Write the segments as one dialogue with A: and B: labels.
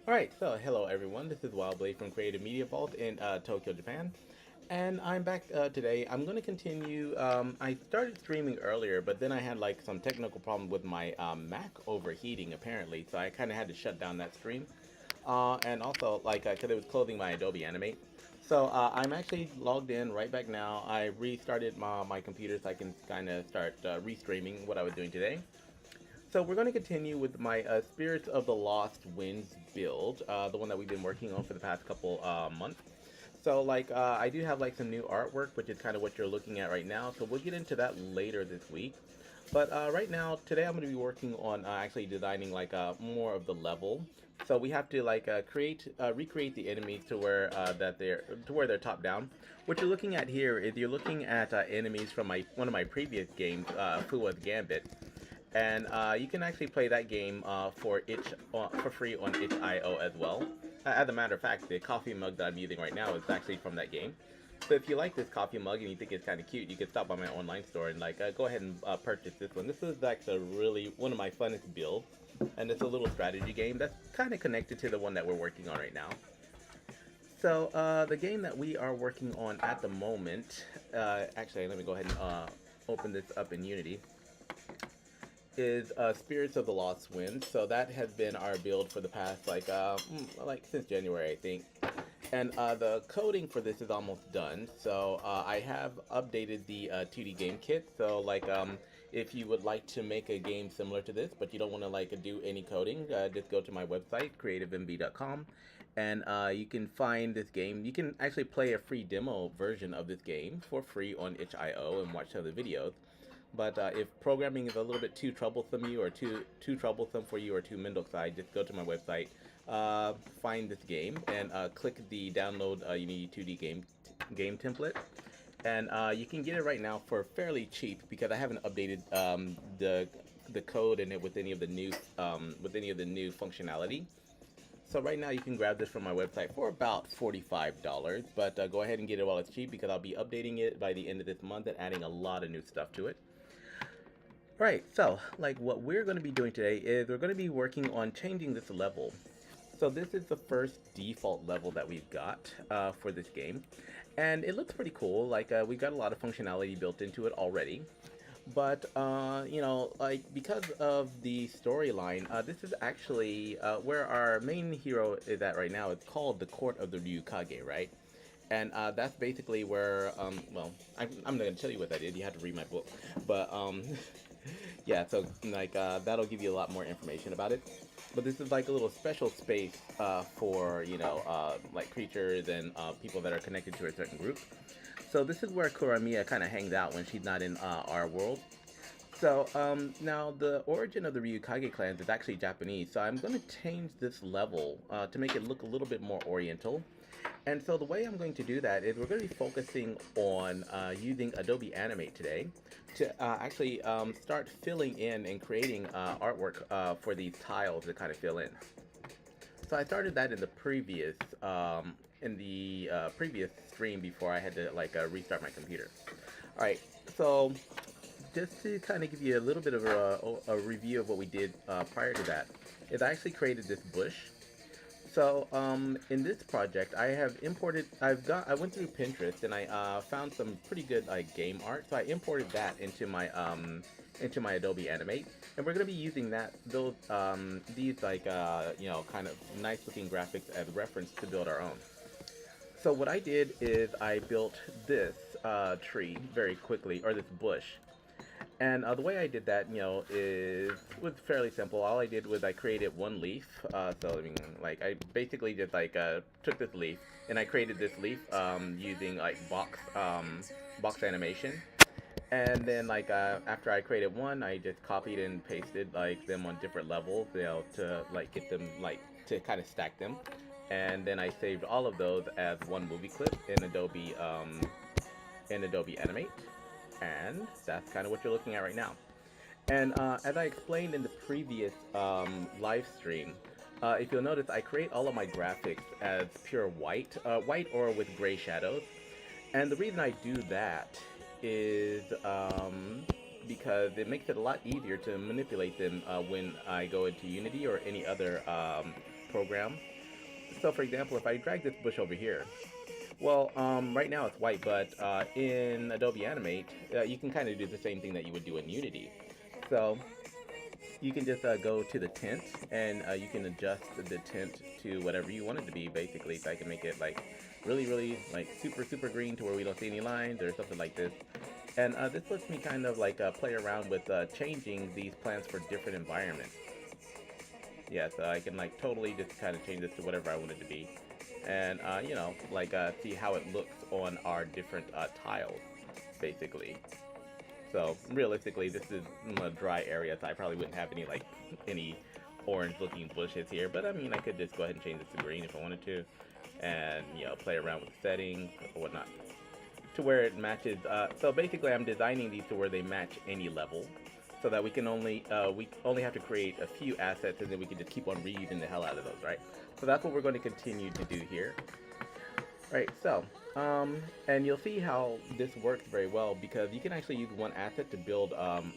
A: Alright, so hello everyone, this is Wildblade from Creative Media Vault in Tokyo, Japan. And I'm back today. I'm going to continue. I started streaming earlier, but then I had like some technical problem with my Mac overheating apparently, so I kind of had to shut down that stream. And also, like, because it was closing my Adobe Animate. So I'm actually logged in right back now. I restarted my computer so I can kind of start restreaming what I was doing today. So we're going to continue with my Spirits of the Lost Winds build, the one that we've been working on for the past couple months. So like I do have like some new artwork, which is kind of what you're looking at right now. So we'll get into that later this week. But right now, today I'm going to be working on actually designing like more of the level. So we have to like recreate the enemies to where they're top down. What you're looking at here is you're looking at enemies from my one of my previous games, Fuwa's Gambit, and you can actually play that game for free on itch.io as well. As a matter of fact, the coffee mug that I'm using right now is actually from that game. So if you like this coffee mug and you think it's kind of cute, you can stop by my online store and like go ahead and purchase this one. This is actually really one of my funnest builds, and it's a little strategy game that's kind of connected to the one that we're working on right now. So the game that we are working on at the moment, actually let me go ahead and open this up in Unity, is Spirits of the Lost Wind. So that has been our build for the past like since January, I think. And the coding for this is almost done. So I have updated the 2D game kit. So if you would like to make a game similar to this, but you don't want to like do any coding, just go to my website, creativemb.com, and you can find this game. You can actually play a free demo version of this game for free on itch.io and watch other videos. But if programming is a little bit too troublesome you or too troublesome for you or too Mendoza, just go to my website, find this game, and click the download Unity 2D game template. And you can get it right now for fairly cheap because I haven't updated the code in it with any of the new functionality. So right now you can grab this from my website for about $45, but go ahead and get it while it's cheap because I'll be updating it by the end of this month and adding a lot of new stuff to it. Right, so like what we're going to be doing today is we're going to be working on changing this level. So this is the first default level that we've got for this game, and it looks pretty cool. Like we've got a lot of functionality built into it already. But like because of the storyline, this is actually where our main hero is at right now. It's called the Court of the Ryukage, right? And that's basically where, well, I'm not gonna tell you what that is. You have to read my book, but yeah. So like that'll give you a lot more information about it. But this is like a little special space for like creatures and people that are connected to a certain group. So this is where Kuramiya kind of hangs out when she's not in our world. So now the origin of the Ryukage clans is actually Japanese. So I'm going to change this level to make it look a little bit more oriental. And so the way I'm going to do that is we're going to be focusing on using Adobe Animate today to actually start filling in and creating artwork for these tiles to kind of fill in. So I started that in the previous stream before I had to restart my computer. All right, so just to kind of give you a little bit of a review of what we did prior to that, is I actually created this bush. So in this project, I went through Pinterest and I found some pretty good like game art. So I imported that into my Adobe Animate, and we're gonna be using these kind of nice looking graphics as reference to build our own. So what I did is I built this tree very quickly, or this bush. And the way I did that, was fairly simple. All I did was I created one leaf. So I mean, like I basically just took this leaf and I created this leaf using like box animation. And then after I created one, I just copied and pasted like them on different levels, to like get them to kind of stack them. And then I saved all of those as one movie clip in Adobe Animate, and that's kind of what you're looking at right now. And as I explained in the previous live stream, if you'll notice, I create all of my graphics as pure white or with gray shadows. And the reason I do that is because it makes it a lot easier to manipulate them when I go into Unity or any other program. So for example, if I drag this bush over here, well, right now it's white, but in Adobe Animate, you can kind of do the same thing that you would do in Unity. So you can just go to the tint, and you can adjust the tint to whatever you want it to be, basically. So I can make it like really, really like super, super green to where we don't see any lines or something like this. And this lets me kind of like play around with changing these plants for different environments. Yeah, so I can like totally just kind of change this to whatever I want it to be. And, you know, like see how it looks on our different tiles, basically. So realistically, this is a dry area, so I probably wouldn't have any like any orange-looking bushes here. But I mean, I could just go ahead and change this to green if I wanted to, and you know, play around with the settings or whatnot to where it matches. So basically, I'm designing these to where they match any level, so that we only have to create a few assets, and then we can just keep on reusing the hell out of those, right? So that's what we're going to continue to do here. Right, so, and you'll see how this works very well because you can actually use one asset to build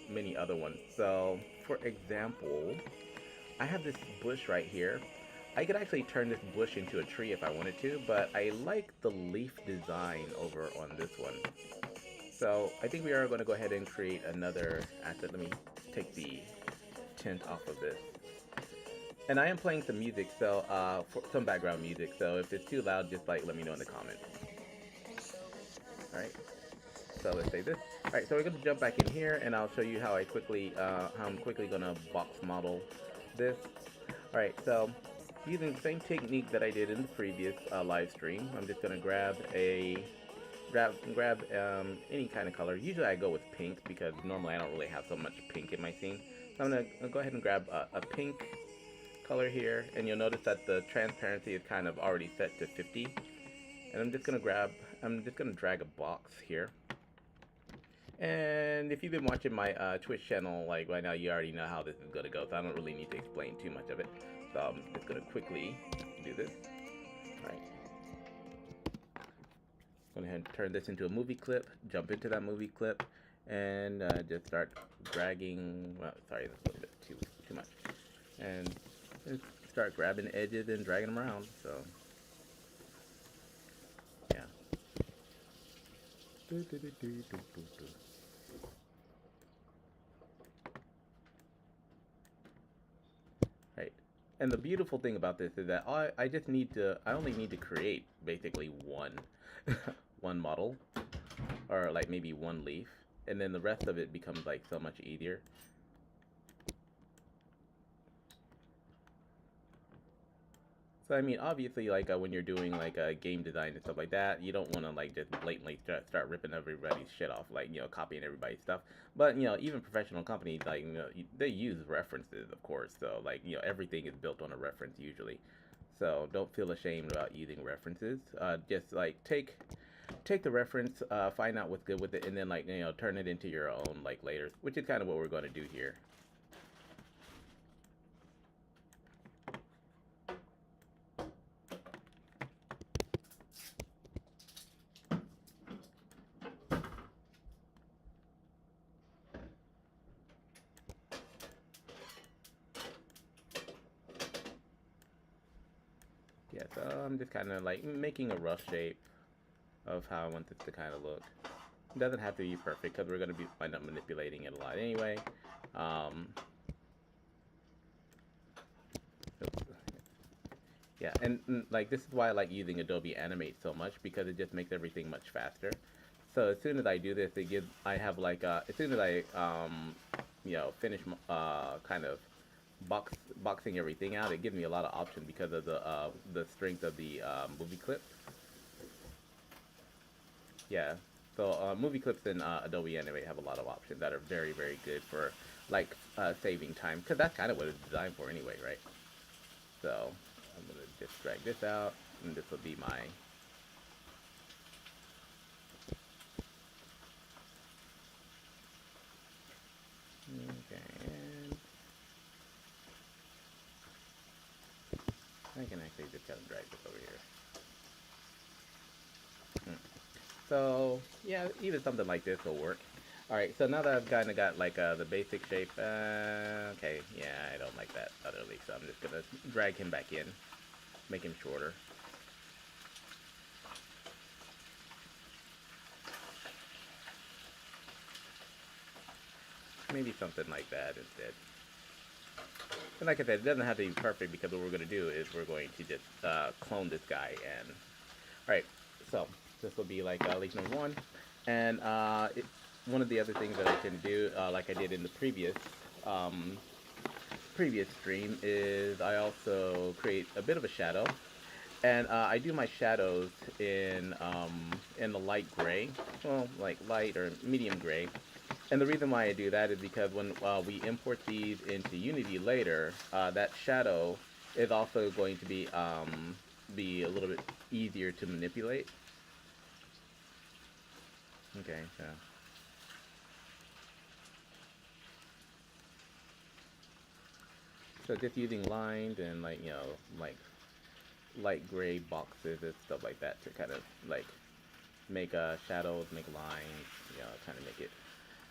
A: many other ones. So, for example, I have this bush right here. I could actually turn this bush into a tree if I wanted to, but I like the leaf design over on this one. So, I think we are going to go ahead and create another asset. Let me take the tint off of this. And I am playing some music, so for some background music. So if it's too loud, just like let me know in the comments. All right. So let's say this. All right. So we're gonna jump back in here, and I'll show you how how I'm quickly gonna box model this. All right. So using the same technique that I did in the previous live stream, I'm just gonna grab any kind of color. Usually I go with pink because normally I don't really have so much pink in my scene. So I'm gonna go ahead and grab a pink color here, and you'll notice that the transparency is kind of already set to 50. And I'm just gonna drag a box here. And if you've been watching my Twitch channel, like right now, you already know how this is gonna go, so I don't really need to explain too much of it. So I'm just gonna quickly do this. All right. Go ahead and turn this into a movie clip, jump into that movie clip, and just start dragging, well, sorry, that's a little bit too much. And just start grabbing edges and dragging them around, so, yeah. Right. And the beautiful thing about this is that I only need to create basically one, one model, or like maybe one leaf, and then the rest of it becomes like so much easier. So I mean, obviously, like when you're doing like game design and stuff like that, you don't want to like just blatantly start ripping everybody's shit off, like you know, copying everybody's stuff. But you know, even professional companies, like you know, they use references, of course. So like you know, everything is built on a reference usually. So don't feel ashamed about using references. Just like take the reference, find out what's good with it, and then like you know, turn it into your own like later, which is kind of what we're going to do here. Yeah, so I'm just kind of like making a rough shape of how I want this to kind of look. It doesn't have to be perfect because we're going to be wind up manipulating it a lot anyway. Um, yeah, and like this is why I like using Adobe Animate so much because it just makes everything much faster. So as soon as I do this, I have like as soon as I you know finish kind of boxing everything out, it gives me a lot of options because of the strength of the movie clip. Yeah. So movie clips in Adobe Animate have a lot of options that are very, very good for like saving time because that's kind of what it's designed for anyway, right? So I'm gonna just drag this out, and this will be my. Okay, and I can actually just kind of drag this over here. So yeah, even something like this will work. Alright, so now that I've kind of got like the basic shape, okay, yeah, I don't like that other leaf, so I'm just gonna drag him back in. make him shorter. Maybe something like that instead. And like I said, it doesn't have to be perfect because what we're going to do is we're going to just clone this guy. And all right, so this will be like leaf number one. And one of the other things that I can do, like I did in the um, previous stream, is I also create a bit of a shadow. And I do my shadows in the light gray, well, like light or medium gray. And the reason why I do that is because when we import these into Unity later, that shadow is also going to be a little bit easier to manipulate. Okay, so just using lines and like like light gray boxes and stuff like that to kind of like make shadows, make lines, kind of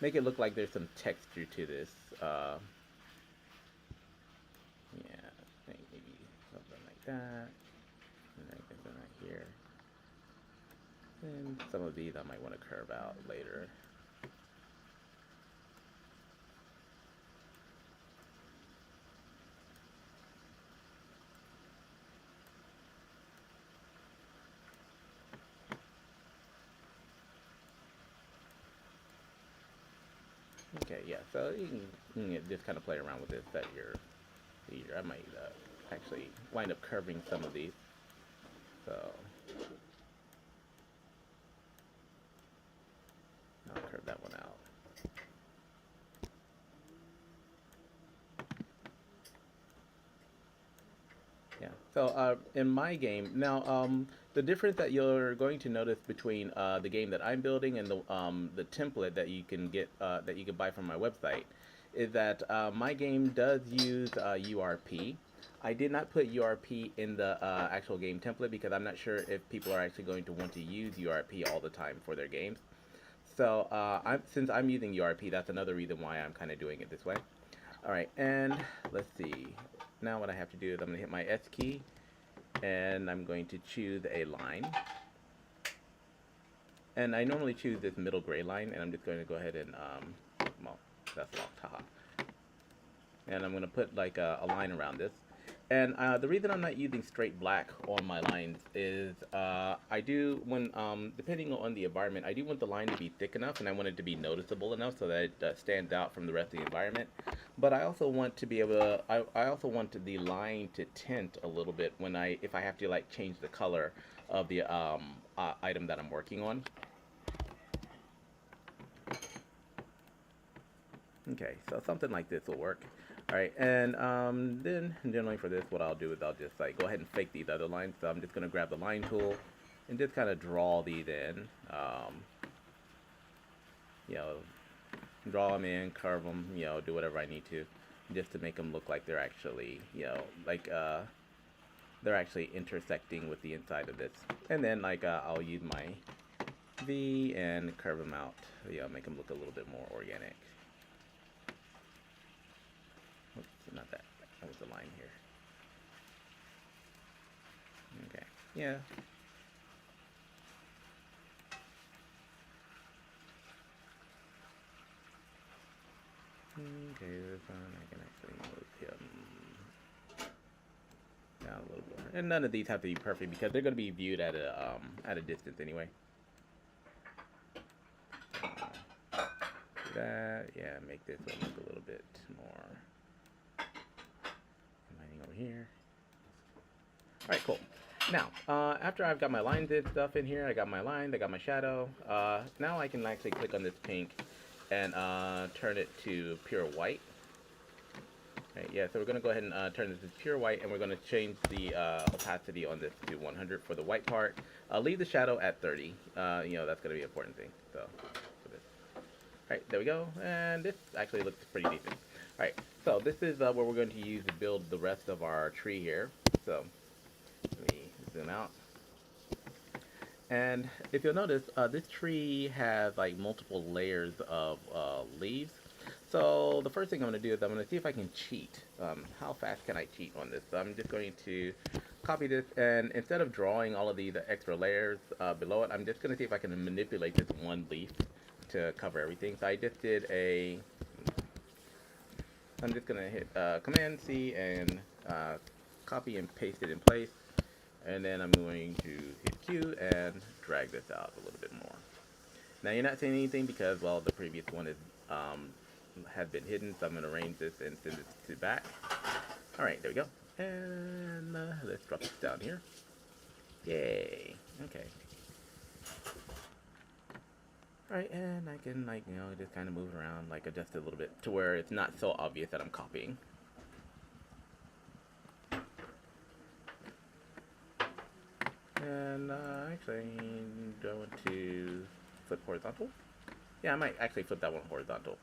A: make it look like there's some texture to this. Yeah, I think maybe something like that. And I think right here. And some of these I might want to curve out later. Okay, yeah, so you can just kind of play around with this at your leisure. I might actually wind up curving some of these. So I'll curve that one out. Yeah. So in my game now, the difference that you're going to notice between the game that I'm building and the template that you can get that you can buy from my website is that my game does use URP. I did not put URP in the actual game template because I'm not sure if people are actually going to want to use URP all the time for their games. So since I'm using URP, that's another reason why I'm kind of doing it this way. All right, and let's see. Now what I have to do is I'm going to hit my S key, and I'm going to choose a line. And I normally choose this middle gray line, and I'm just going to go ahead and, well, that's locked, haha. And I'm going to put like a line around this. And the reason I'm not using straight black on my lines is I do, when depending on the environment, I do want the line to be thick enough and I want it to be noticeable enough so that it stands out from the rest of the environment. But I also want to be able to, I also want the line to tint a little bit when if I have to like change the color of the item that I'm working on. Okay, so something like this will work. All right, and then generally for this, what I'll do is I'll just like go ahead and fake these other lines. So I'm just gonna grab the line tool and just kind of draw these in. You know, draw them in, curve them, do whatever I need to, just to make them look like they're actually, like they're actually intersecting with the inside of this. And then like I'll use my V and curve them out, make them look a little bit more organic. Oops, not that. That was the line here. Okay. Yeah. Okay, this one I can actually move him down a little more. And none of these have to be perfect because they're going to be viewed at a distance anyway. Do that, yeah, make this one look a little bit more combining over here. All right, cool. Now, after I've got my lines and stuff in here, I got my line, I got my shadow. Now I can actually click on this pink and turn it to pure white. Right, yeah, so we're going to go ahead and turn this to pure white, and we're going to change the opacity on this to 100 for the white part. Leave the shadow at 30. That's going to be an important thing. So, for this. All right, there we go, and this actually looks pretty decent. All right, so this is what we're going to use to build the rest of our tree here. So, let me zoom out. And if you'll notice, this tree has like multiple layers of leaves. So the first thing I'm going to do is I'm going to see if I can cheat. How fast can I cheat on this? So I'm just going to copy this, and instead of drawing all of these extra layers below it, I'm just going to see if I can manipulate this one leaf to cover everything. So I just did a, I'm just going to hit Command C and copy and paste it in place. And then I'm going to hit Q and drag this out a little bit more. Now you're not seeing anything because, well, the previous one is had been hidden, so I'm going to arrange this and send it to back. Alright, there we go. And let's drop this down here. Yay. Okay. Alright, and I can, like, you know, just kind of move it around, like, adjust it a little bit to where it's not so obvious that I'm copying. And actually, do I want to flip horizontal? Yeah, I might actually flip that one horizontal.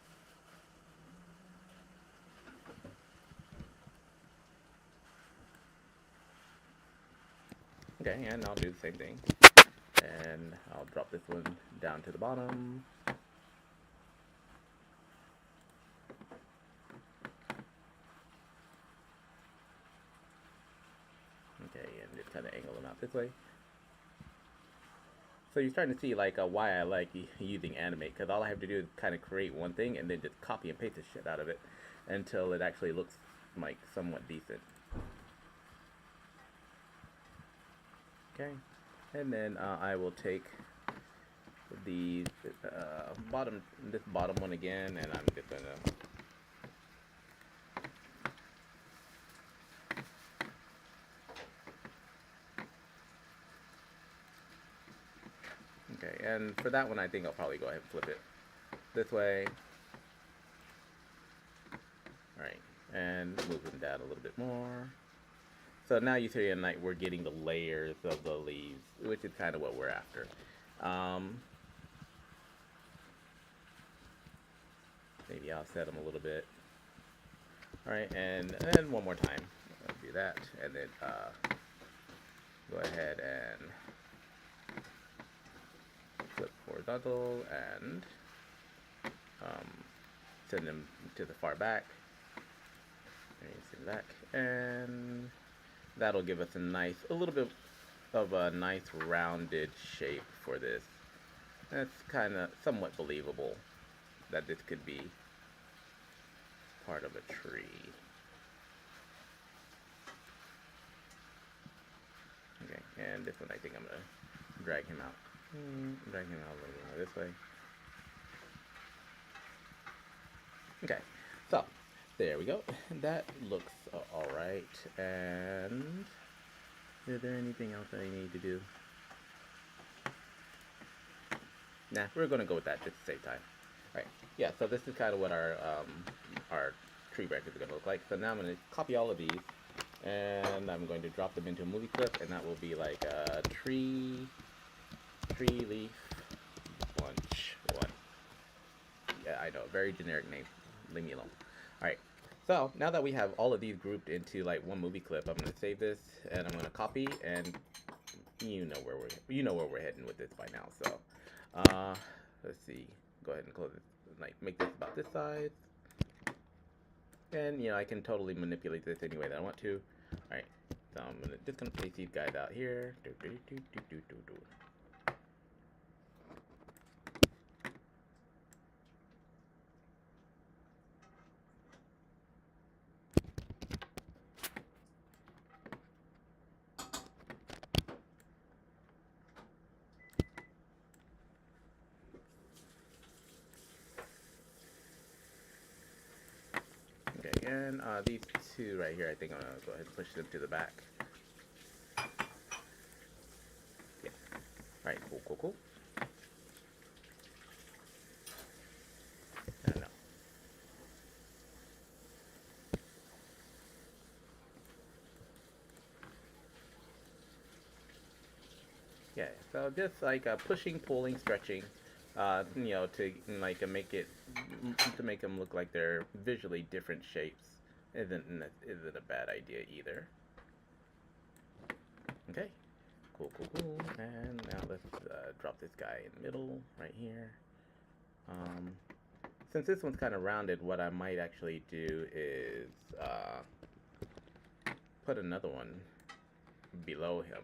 A: Okay, and I'll do the same thing. And I'll drop this one down to the bottom. Okay, and just kind of angle them out this way. So you're starting to see like why I like using animate, because all I have to do is kind of create one thing and then just copy and paste the shit out of it until it actually looks like somewhat decent. Okay, and then I will take the this bottom one again, and I'm just gonna okay, and for that one I think I'll probably go ahead and flip it this way. Alright, and moving that a little bit more. So now you see, like, we're getting the layers of the leaves, which is kind of what we're after. Maybe I'll set them a little bit. Alright, and one more time. I'll do that, and then go ahead and flip horizontal and send them to the far back. And send back, and that'll give us a little bit of a nice rounded shape for this. That's kind of somewhat believable that this could be part of a tree. Okay, and this one I think I'm going to drag him out. Drag him out a little more this way. Okay, so there we go. That looks alright. And is there anything else I need to do? Nah, we're going to go with that just to save time. Alright, yeah, so this is kind of what our tree branch is going to look like. So now I'm going to copy all of these, and I'm going to drop them into a movie clip, and that will be like a tree leaf bunch one. Yeah, I know, very generic name. Leave me alone. Alright, so now that we have all of these grouped into like one movie clip, I'm going to save this, and I'm going to copy, and you know where we're heading with this by now. So let's see, go ahead and close it, like make this about this size, and you know I can totally manipulate this any way that I want to. Alright, so I'm just gonna place these guys out here. Okay, and these two right here, I think I'm gonna go ahead and push them to the back. Yeah. Alright, cool. I don't know. Yeah, so just like pushing, pulling, stretching, you know, to like make them look like they're visually different shapes isn't a bad idea either. Okay, cool. And now let's drop this guy in the middle right here. Since this one's kind of rounded, what I might actually do is put another one below him.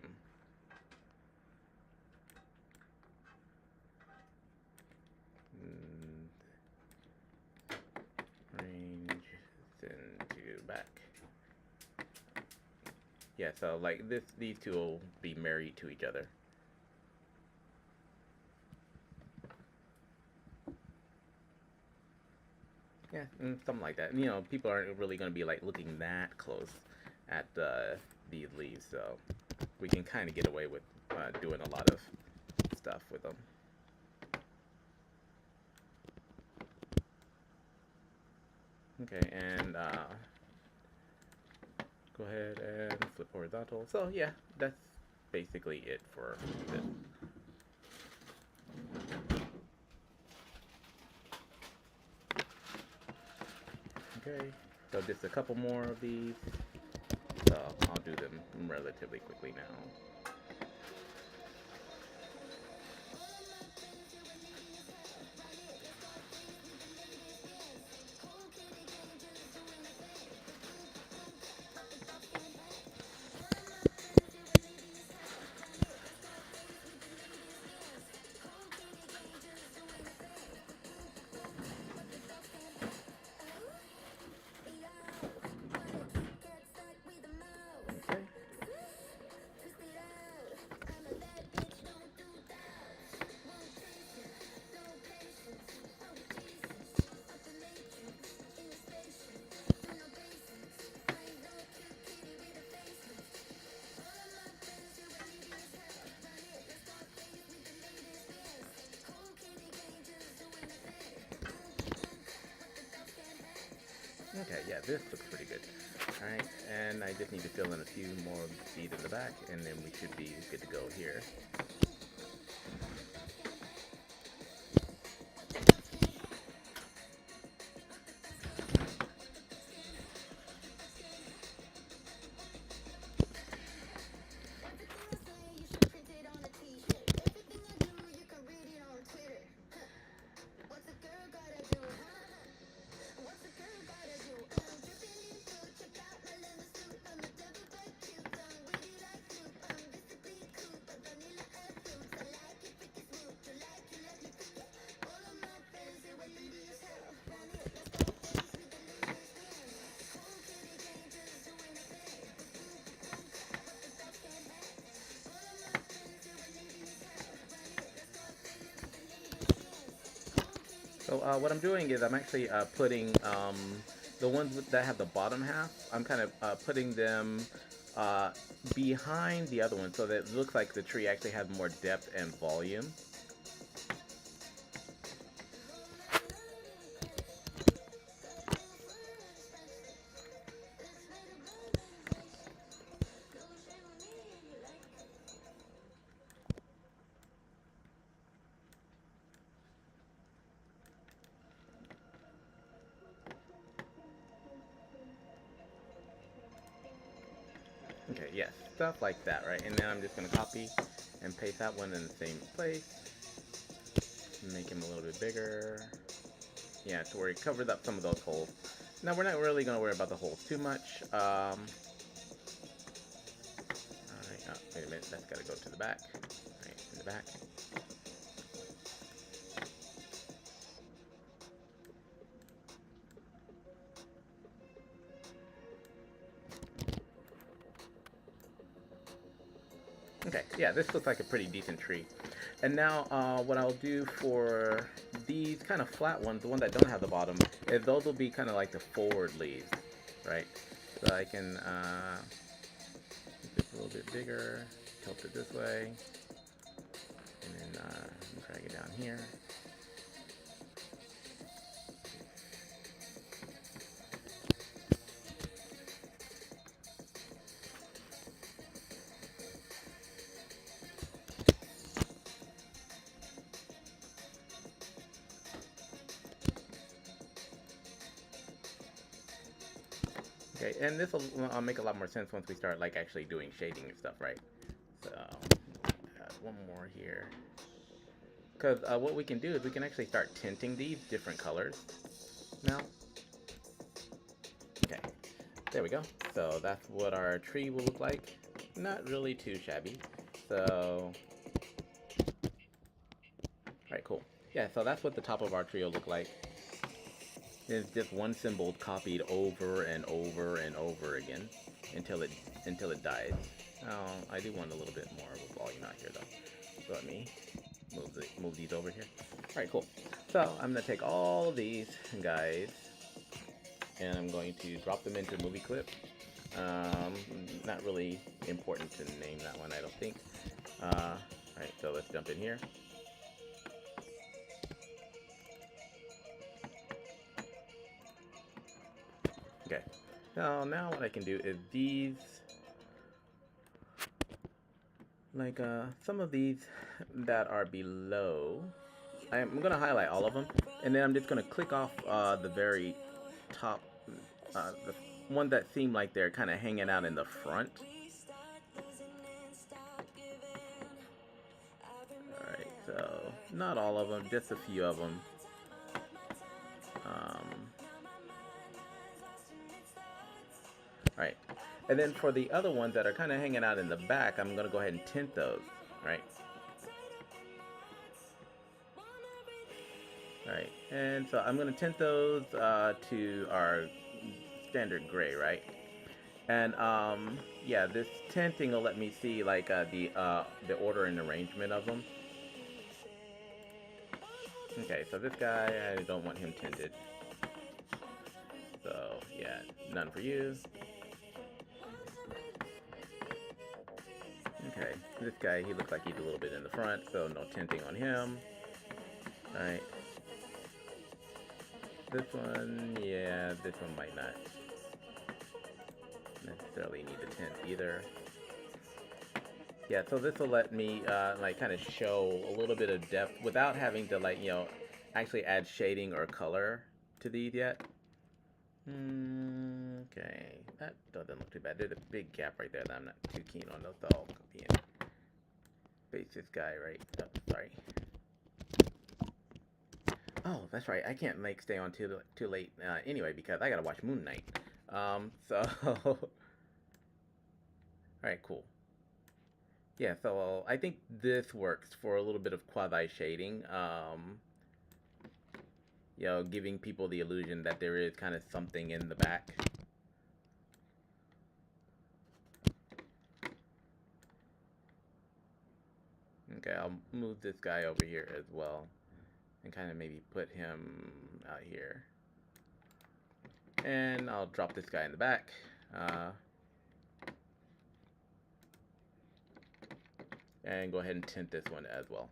A: Range into back. Yeah, so like this, these two will be married to each other. Yeah, something like that. You know, people aren't really going to be like looking that close at these leaves, so we can kind of get away with doing a lot of stuff with them. Okay, and go ahead and flip horizontal. So yeah, that's basically it for this. Okay, so just a couple more of these. So I'll do them relatively quickly now. Okay. Okay, yeah, this looks pretty good. Alright, and I just need to fill in a few more seed in the back, and then we should be good to go here. So what I'm doing is I'm actually putting the ones that have the bottom half, I'm kind of putting them uh, behind the other one so that it looks like the tree actually has more depth and volume. Okay, yes, stuff like that, right? And then I'm just going to copy and paste that one in the same place. Make him a little bit bigger. Yeah, to where it covers up some of those holes. Now, we're not really going to worry about the holes too much. Alright, oh, wait a minute, that's got to go to the back. Alright, in the back. Okay, yeah, this looks like a pretty decent tree. And now what I'll do for these kind of flat ones, the ones that don't have the bottom, is those will be kind of like the forward leaves, right? So I can make this a little bit bigger, tilt it this way, and then drag it down here. Okay, and this will make a lot more sense once we start like actually doing shading and stuff, right? So add one more here, because what we can do is we can actually start tinting these different colors now. Okay, there we go. So that's what our tree will look like. not really too shabby. So, alright, cool. Yeah, so that's what the top of our trio look like. It's just one symbol copied over and over and over again until it dies. Oh, I do want a little bit more of a volume out here though. So let me move these over here. Alright, cool. So I'm gonna take all of these guys and I'm going to drop them into movie clip. Not really important to name that one, I don't think. Alright, so let's jump in here. Okay, so now what I can do is these, like some of these that are below, I'm gonna highlight all of them, and then I'm just gonna click off the very top, the one that seem like they're kind of hanging out in the front. Alright, so not all of them, just a few of them. Alright, and then for the other ones that are kind of hanging out in the back, I'm going to go ahead and tint those, right? Alright, and so I'm going to tint those to our standard gray, right? And yeah, this tinting will let me see like the order and arrangement of them. Okay, so this guy, I don't want him tinted. So yeah, none for you. Okay, this guy, he looks like he's a little bit in the front, so no tinting on him. Alright. This one, yeah, this one might not necessarily need a tint either. Yeah, so this will let me like kind of show a little bit of depth without having to like, actually add shading or color to these yet. Okay, that doesn't look too bad. There's a big gap right there that I'm not too keen on. Those all copy and paste this guy, right? Oh, sorry. Oh, that's right. I can't stay on too late anyway because I gotta watch Moon Knight. So all right, cool. Yeah, so I think this works for a little bit of quasi shading. Giving people the illusion that there is kind of something in the back. Okay, I'll move this guy over here as well and kind of maybe put him out here. And I'll drop this guy in the back. And go ahead and tint this one as well.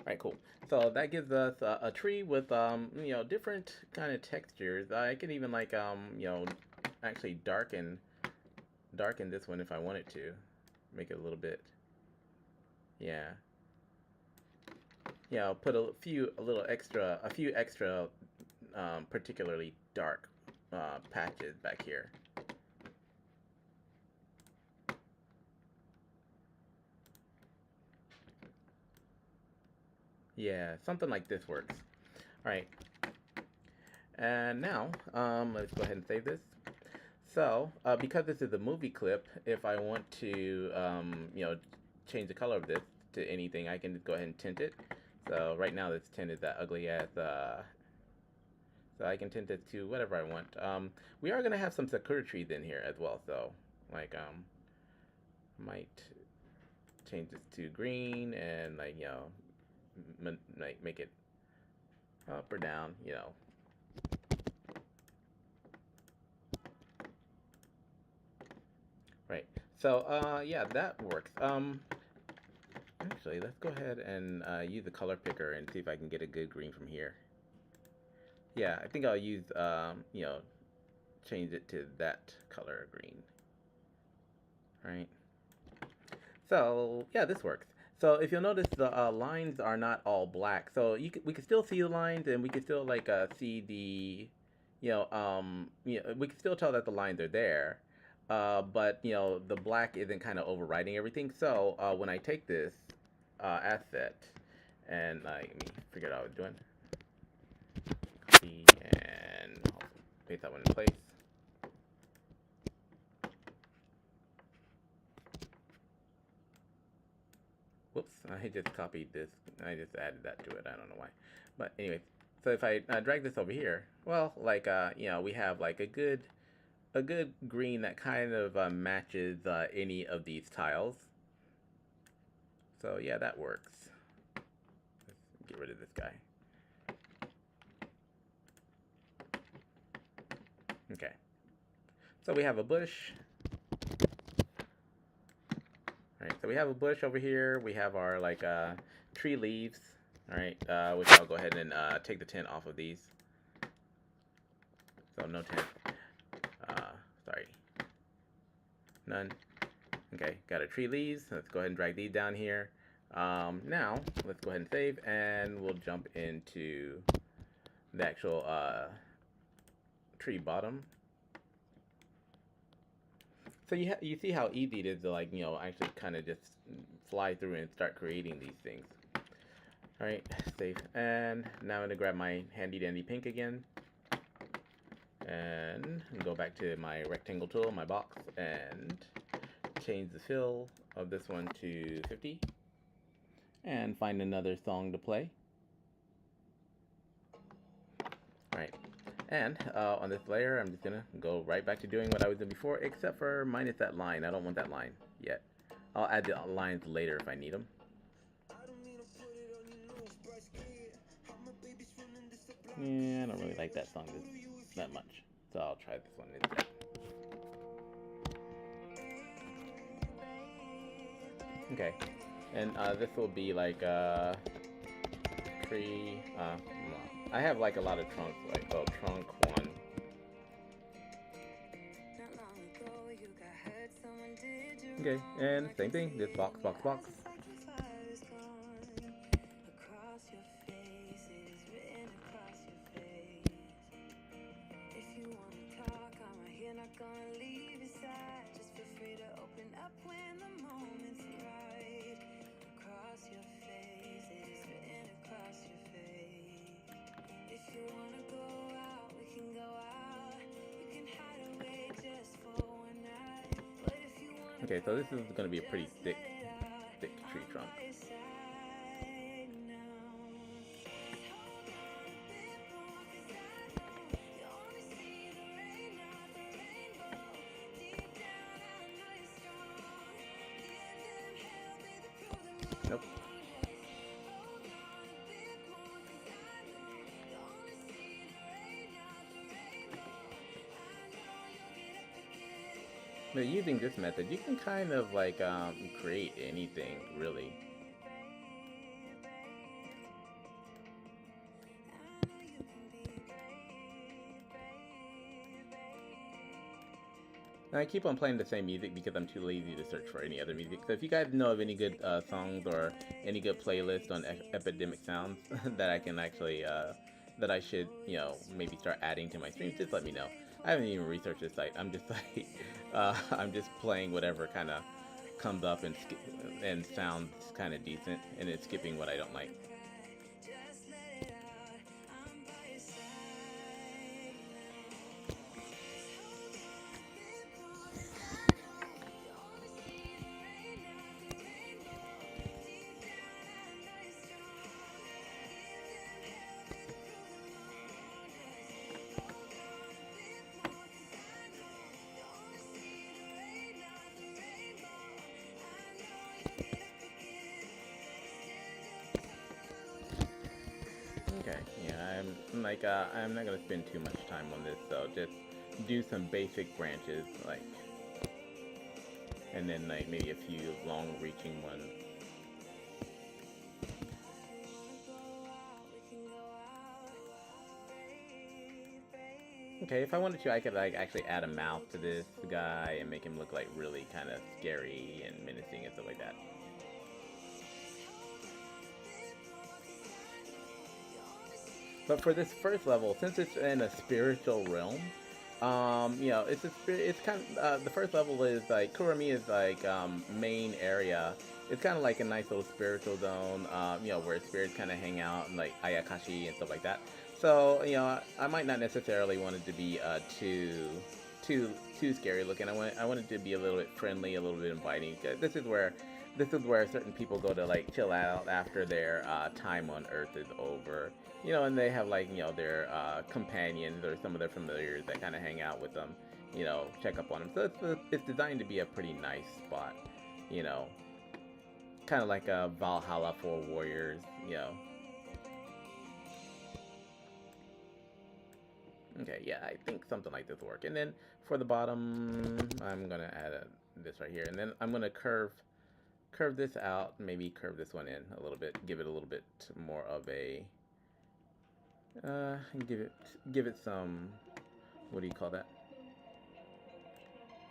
A: Alright, cool. So that gives us a tree with, different kind of textures. I can even like, actually darken this one if I wanted to. Make it a little bit, yeah. Yeah, I'll put a few extra, particularly dark patches back here. Yeah, something like this works. Alright. And now, let's go ahead and save this. So, because this is a movie clip, if I want to, change the color of this to anything, I can just go ahead and tint it. So right now this tint is that ugly ass, so I can tint it to whatever I want. We are going to have some sakura trees in here as well, so, like, might change this to green and, like, like make it up or down, Right. So, yeah, that works. Actually, let's go ahead and use the color picker and see if I can get a good green from here. Yeah, I think I'll use, change it to that color green. Right. So, yeah, this works. So if you'll notice, the lines are not all black. So we can still see the lines, and we can still like see the, we can still tell that the lines are there. But the black isn't kind of overriding everything. So when I take this asset and let me figure out what I was doing. Copy and I'll paste that one in place. whoops, I just copied this. I just added that to it. I don't know why. But anyway, so if I drag this over here, well, like, you know, we have like a good green that kind of matches any of these tiles. So yeah, that works. Let's get rid of this guy. Okay. So we have a bush. Alright, so we have a bush over here. We have our like tree leaves. Alright, which I'll go ahead and take the tint off of these. So no tint. Sorry. None. Okay, got our tree leaves. Let's go ahead and drag these down here. Now, let's go ahead and save, and we'll jump into the actual tree bottom. So you see how easy it is to, like, you know, actually kind of just fly through and start creating these things. All right, save. And now I'm gonna grab my handy dandy pink again, and go back to my rectangle tool, my box, and change the fill of this one to 50, and find another song to play. All right. And on this layer, I'm just gonna go right back to doing what I was doing before, except for minus that line. I don't want that line yet. I'll add the lines later if I need them. Yeah, I don't really like that song that much, so I'll try this one instead. Okay, and this will be like tree. I have like a lot of trunks, like trunk 1. Okay, and same thing, just box, box, box. Okay, so this is going to be a pretty thick tree trunk. Nope. But using this method, you can kind of like create anything, really. And I keep on playing the same music because I'm too lazy to search for any other music. So if you guys know of any good songs or any good playlists on Epidemic Sounds that I can actually, that I should, you know, maybe start adding to my streams, just let me know. I haven't even researched this site. I'm just like, I'm just playing whatever kind of comes up and sounds kind of decent, and it's skipping what I don't like. Okay, yeah, I'm like, I'm not gonna spend too much time on this, so just do some basic branches, like, and then like maybe a few long-reaching ones. Okay, if I wanted to, I could like actually add a mouth to this guy and make him look like really kind of scary and menacing and stuff like that. But for this first level, since it's in a spiritual realm, you know, it's kind of, the first level is like, Kurami is like, main area. It's kind of like a nice little spiritual zone, you know, where spirits kind of hang out, and like Ayakashi and stuff like that. So, you know, I might not necessarily want it to be, too, too scary looking. I want it to be a little bit friendly, a little bit inviting. This is where certain people go to like chill out after their time on Earth is over. You know, and they have like, you know, their companions or some of their familiars that kind of hang out with them. You know, check up on them. So it's designed to be a pretty nice spot. You know, kind of like a Valhalla for warriors. You know. Okay, yeah, I think something like this will work. And then for the bottom, I'm gonna add this right here, and then I'm gonna curve this out, maybe curve this one in a little bit, give it a little bit more of a, uh, give it give it some, what do you call that?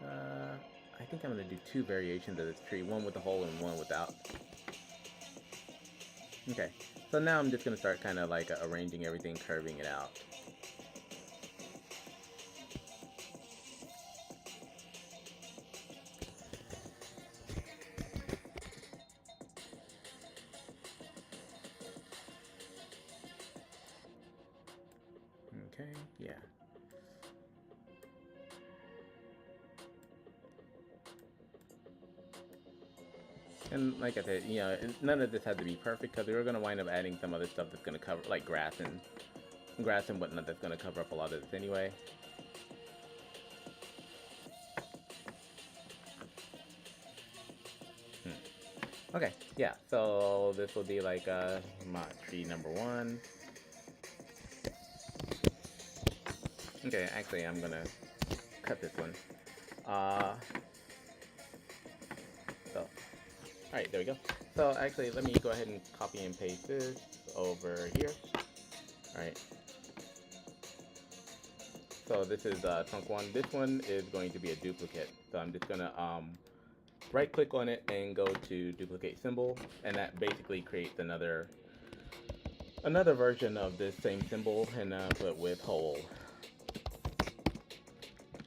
A: I think I'm gonna do two variations of this tree, one with the hole and one without. Okay, so now I'm just gonna start kind of like arranging everything, curving it out. Okay, yeah. And like I said, you know, none of this had to be perfect because we were going to wind up adding some other stuff that's going to cover, like grass and whatnot, that's going to cover up a lot of this anyway. Okay, yeah, so this will be like my tree number one. Okay, actually, I'm gonna cut this one. Uh, so, alright, there we go. So, actually, let me go ahead and copy and paste this over here. Alright, so this is trunk one. This one is going to be a duplicate. So, I'm just gonna right click on it and go to duplicate symbol, and that basically creates another version of this same symbol, and put with hole.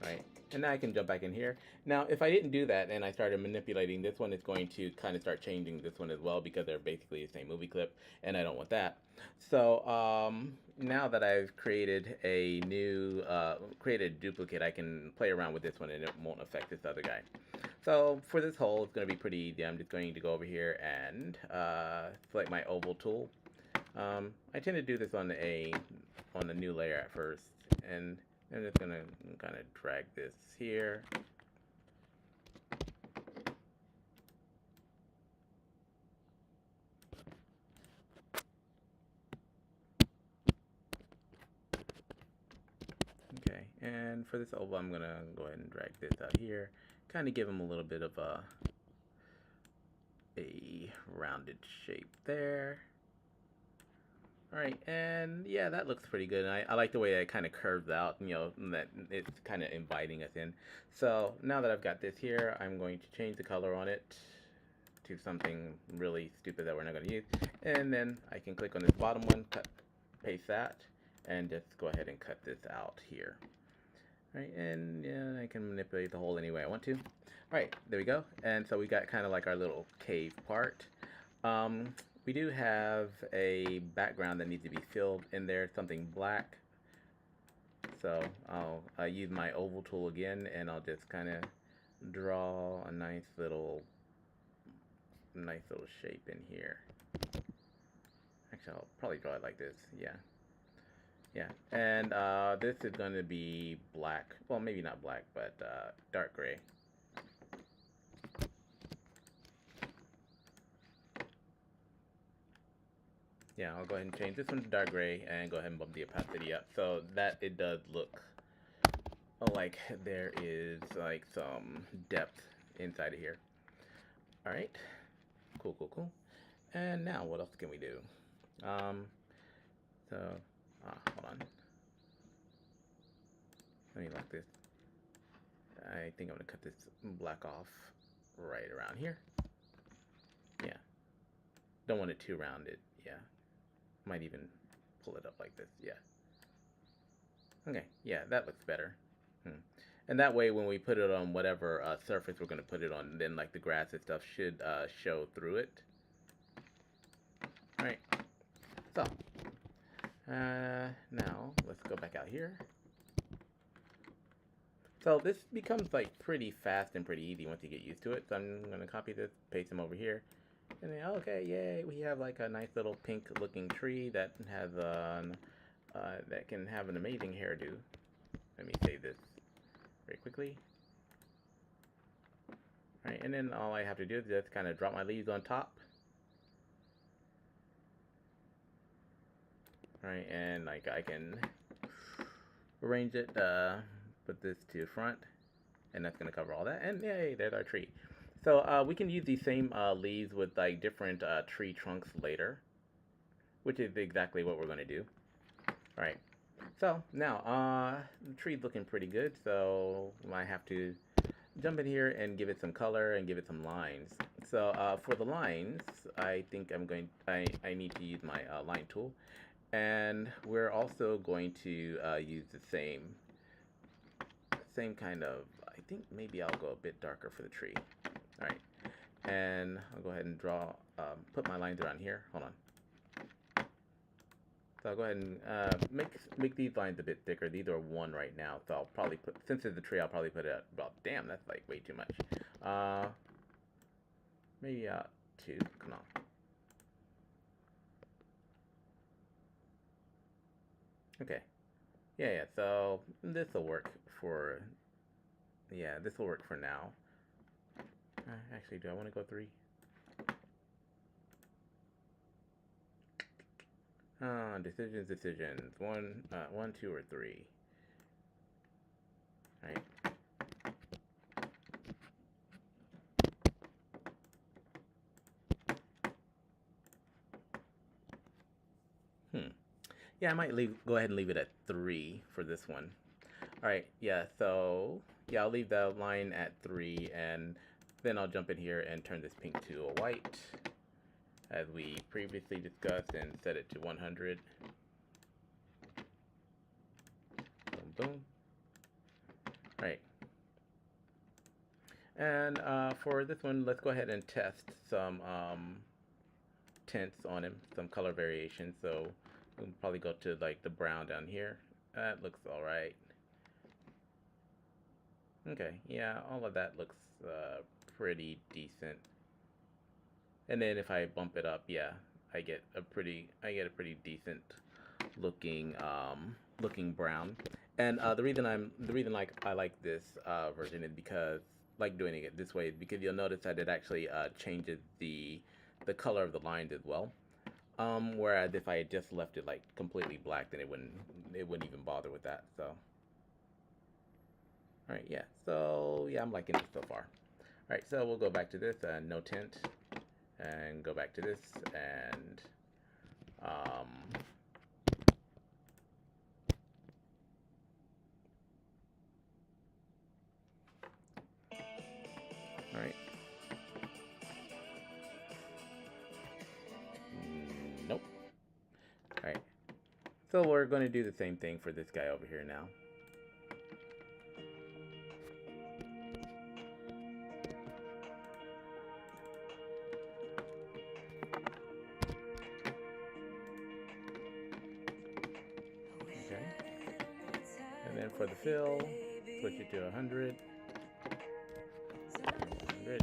A: Right, and now I can jump back in here. Now if I didn't do that and I started manipulating this one, it's going to kind of start changing this one as well, because they're basically the same movie clip, and I don't want that. So now that I've created a new created a duplicate, I can play around with this one and it won't affect this other guy. So for this hole, it's going to be pretty easy. I'm just going to go over here and select my oval tool. I tend to do this on the new layer at first, and I'm just gonna kind of drag this here. Okay, and for this oval, I'm gonna go ahead and drag this out here, kind of give them a little bit of a rounded shape there. Alright, and yeah, that looks pretty good. And I like the way it kind of curves out, you know, that it's kind of inviting us in. So now that I've got this here, I'm going to change the color on it to something really stupid that we're not going to use. And then I can click on this bottom one, paste that, and just go ahead and cut this out here. Right, and yeah, I can manipulate the hole any way I want to. Right, there we go. And so we got kind of like our little cave part. We do have a background that needs to be filled in there, something black. So I'll use my oval tool again, and I'll just kind of draw a nice little shape in here. Actually, I'll probably draw it like this. Yeah. Yeah, and this is going to be black. Well, maybe not black, but dark gray. Yeah, I'll go ahead and change this one to dark gray and go ahead and bump the opacity up so that it does look like there is like some depth inside of here. All right, cool, cool, cool. And now what else can we do? So, hold on. Let me lock this. I think I'm gonna cut this black off right around here. Yeah, don't want it too rounded. Yeah, might even pull it up like this. Yeah. Okay, yeah, that looks better. And that way, when we put it on whatever surface we're going to put it on, then like the grass and stuff should show through it. All right. So now let's go back out here. So this becomes like pretty fast and pretty easy once you get used to it. So I'm gonna copy this, paste them over here, and then okay, yay, we have like a nice little pink looking tree that has that can have an amazing hairdo. Let me save this very quickly. All right, and then all I have to do is just kind of drop my leaves on top. All right, and like I can arrange it, put this to the front, and that's gonna cover all that. And yay, there's our tree. So we can use these same leaves with like different tree trunks later, which is exactly what we're gonna do. All right. So now the tree's looking pretty good. So I have to jump in here and give it some color and give it some lines. So for the lines, I think I need to use my line tool. And we're also going to use the same kind of, I think maybe I'll go a bit darker for the tree. All right, and I'll go ahead and draw, put my lines around here. Hold on. So I'll go ahead and make these lines a bit thicker. These are 1 right now, so I'll probably put, since it's a tree, I'll probably put it at about, damn, that's like way too much. Maybe 2, come on. Okay. Yeah, so this will work for, yeah, this will work for now. Actually, do I want to go 3? Decisions. 1, 2, or 3. Right. Yeah, I might go ahead and leave it at 3 for this one. All right. Yeah. So yeah, I'll leave the line at 3, and then I'll jump in here and turn this pink to a white, as we previously discussed, and set it to 100. Boom, boom. All right. And for this one, let's go ahead and test some tints on him, some color variation. So we'll probably go to like the brown down here. That looks all right. Okay, yeah, all of that looks pretty decent. And then if I bump it up, yeah, I get a pretty decent looking brown. And the reason like I like this version is because, like, doing it this way is because you'll notice that it actually changes the color of the lines as well. Whereas if I had just left it like completely black, then it wouldn't even bother with that. So, all right, yeah. So yeah, I'm liking it so far. All right, so we'll go back to this, no tint, and go back to this, and um, all right. Nope. All right. So we're going to do the same thing for this guy over here now. Okay. And then for the fill, switch it to 100. 100.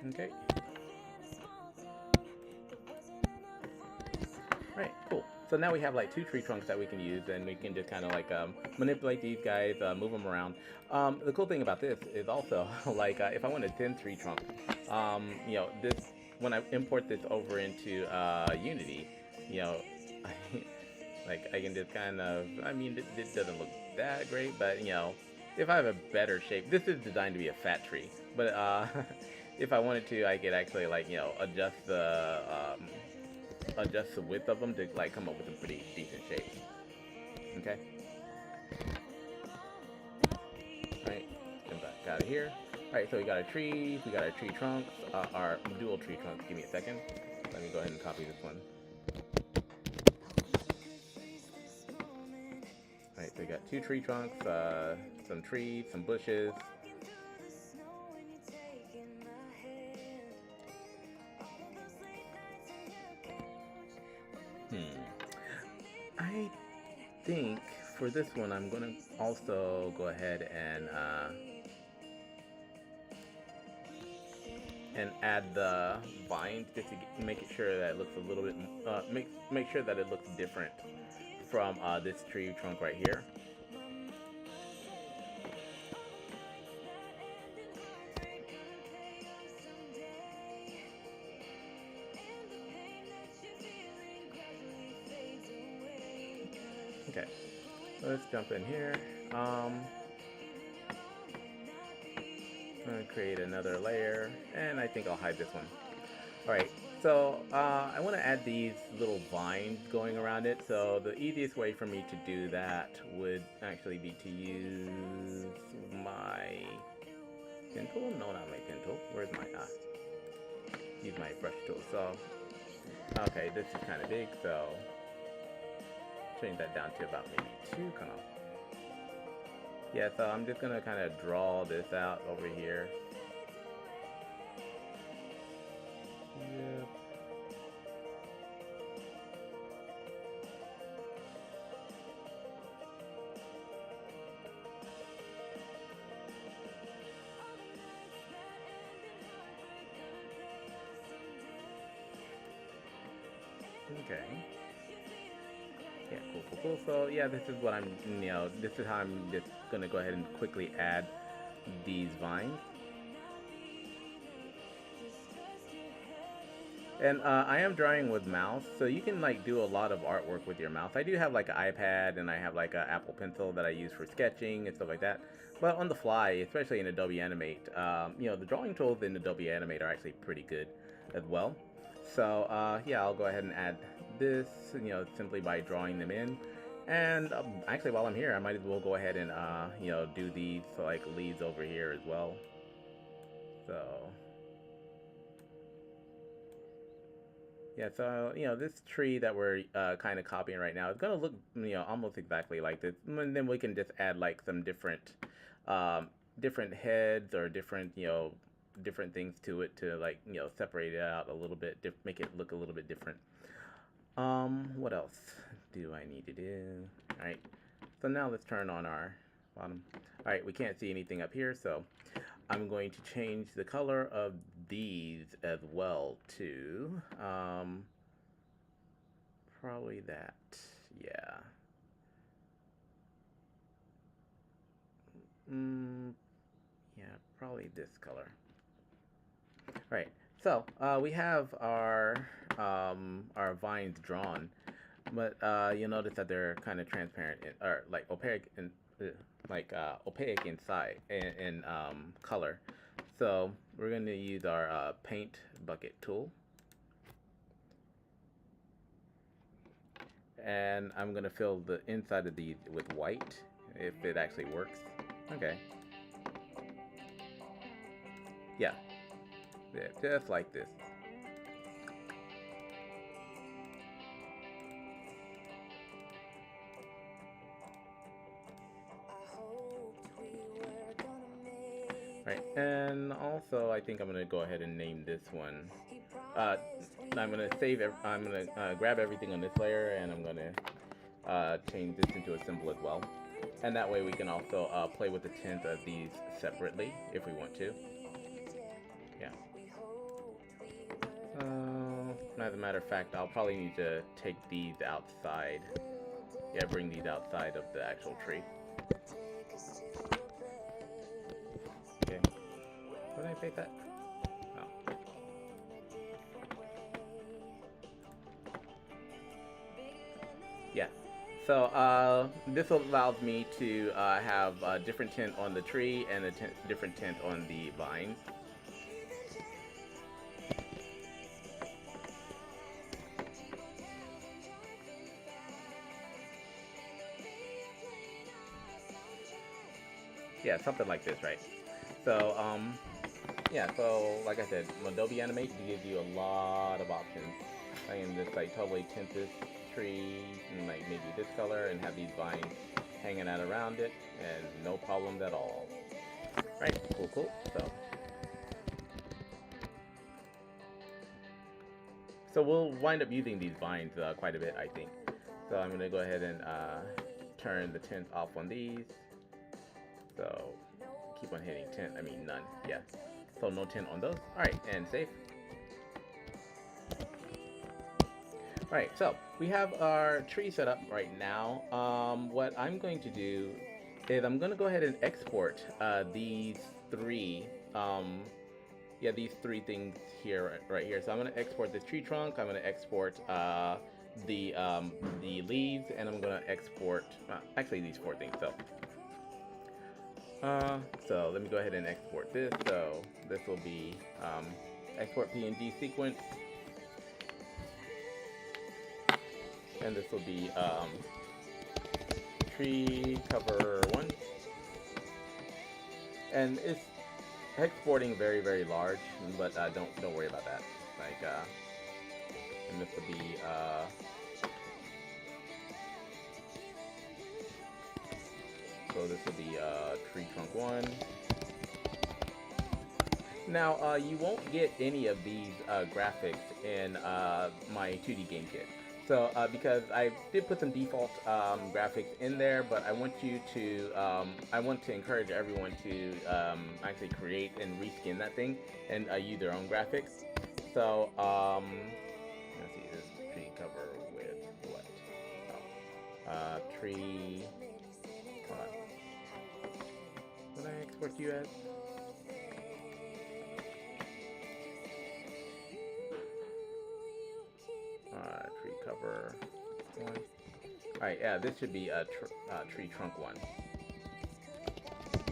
A: Okay. Right, cool. So now we have like 2 tree trunks that we can use, and we can just kind of like manipulate these guys, move them around. The cool thing about this is also like if I want a thin tree trunk, you know, this, when I import this over into Unity, you know, like I can just kind of, I mean, this doesn't look that great, but you know, if I have a better shape, this is designed to be a fat tree, but if I wanted to, I could actually like, you know, adjust the width of them to like come up with a pretty decent shape. Okay. Alright, come back out of here. Alright, so we got our trees, we got our tree trunks, our dual tree trunks. Give me a second. Let me go ahead and copy this one. Alright, so we got 2 tree trunks, some trees, some bushes. I think for this one, I'm gonna also go ahead and add the vines just to make it sure that it looks a little bit make sure that it looks different from this tree trunk right here. Okay, let's jump in here. I'm gonna create another layer, and I think I'll hide this one. Alright, so I want to add these little vines going around it, so the easiest way for me to do that would actually be to use my pen tool? No, not my pen tool. Where's my, use my brush tool. So, okay, this is kind of big, so change that down to about maybe 2, come on. Yeah, so I'm just gonna kind of draw this out over here. Yep. Okay. Yeah, cool. So yeah, this is what I'm, this is how I'm just gonna go ahead and quickly add these vines. And I am drawing with mouse, so you can like do a lot of artwork with your mouse. I do have like an iPad and I have like an Apple Pencil that I use for sketching and stuff like that. But on the fly, especially in Adobe Animate, the drawing tools in Adobe Animate are actually pretty good as well. So yeah, I'll go ahead and add this, simply by drawing them in. And actually, while I'm here, I might as well go ahead and do these like leaves over here as well. So. Yeah, so this tree that we're kind of copying right now is gonna look almost exactly like this, and then we can just add like some different heads or different things to it to like separate it out a little bit, make it look a little bit different. What else do I need to do? All right, so now let's turn on our bottom. All right, we can't see anything up here, so I'm going to change the color of these as well to probably that. Yeah. Yeah, probably this color. All right. So we have our vines drawn, but you'll notice that they're kind of transparent or like opaque and opaque inside in color. So we're going to use our paint bucket tool, and I'm going to fill the inside of these with white if it actually works. Okay. Yeah, just like this. Right, and also I think I'm gonna go ahead and name this one. I'm gonna I'm gonna grab everything on this layer, and I'm gonna change this into a symbol as well. And that way we can also play with the tint of these separately if we want to. Yeah. As a matter of fact, I'll probably need to take these outside. Yeah, bring these outside of the actual tree. Okay. Where did I take that? Oh. Yeah. So this allows me to have a different tint on the tree and a different tint on the vines. Yeah, something like this, right? So, yeah, so like I said, Adobe Animate gives you a lot of options. I can just like totally tint this tree and like maybe this color and have these vines hanging out around it, and no problems at all. Right, cool. So we'll wind up using these vines quite a bit, I think. So I'm gonna go ahead and turn the tint off on these. So keep on hitting tint. I mean none. Yeah. So no tint on those. All right, and save. All right, so we have our tree set up right now. What I'm going to do is I'm going to go ahead and export these three. Yeah, these three things here, right here. So I'm going to export this tree trunk. I'm going to export the leaves, and I'm going to export actually these four things. So let me go ahead and export this. So this will be export PNG sequence, and this will be tree cover 1, and it's exporting very large, but don't worry about that. Like and this will be so this will be tree trunk 1. Now you won't get any of these graphics in my 2D game kit. So because I did put some default graphics in there, but I want you to I want to encourage everyone to actually create and reskin that thing and use their own graphics. So let's see, this tree cover with what? Oh, tree. Hold on. What did I export you as? Tree cover 1. Alright, yeah, this should be a tree trunk 1.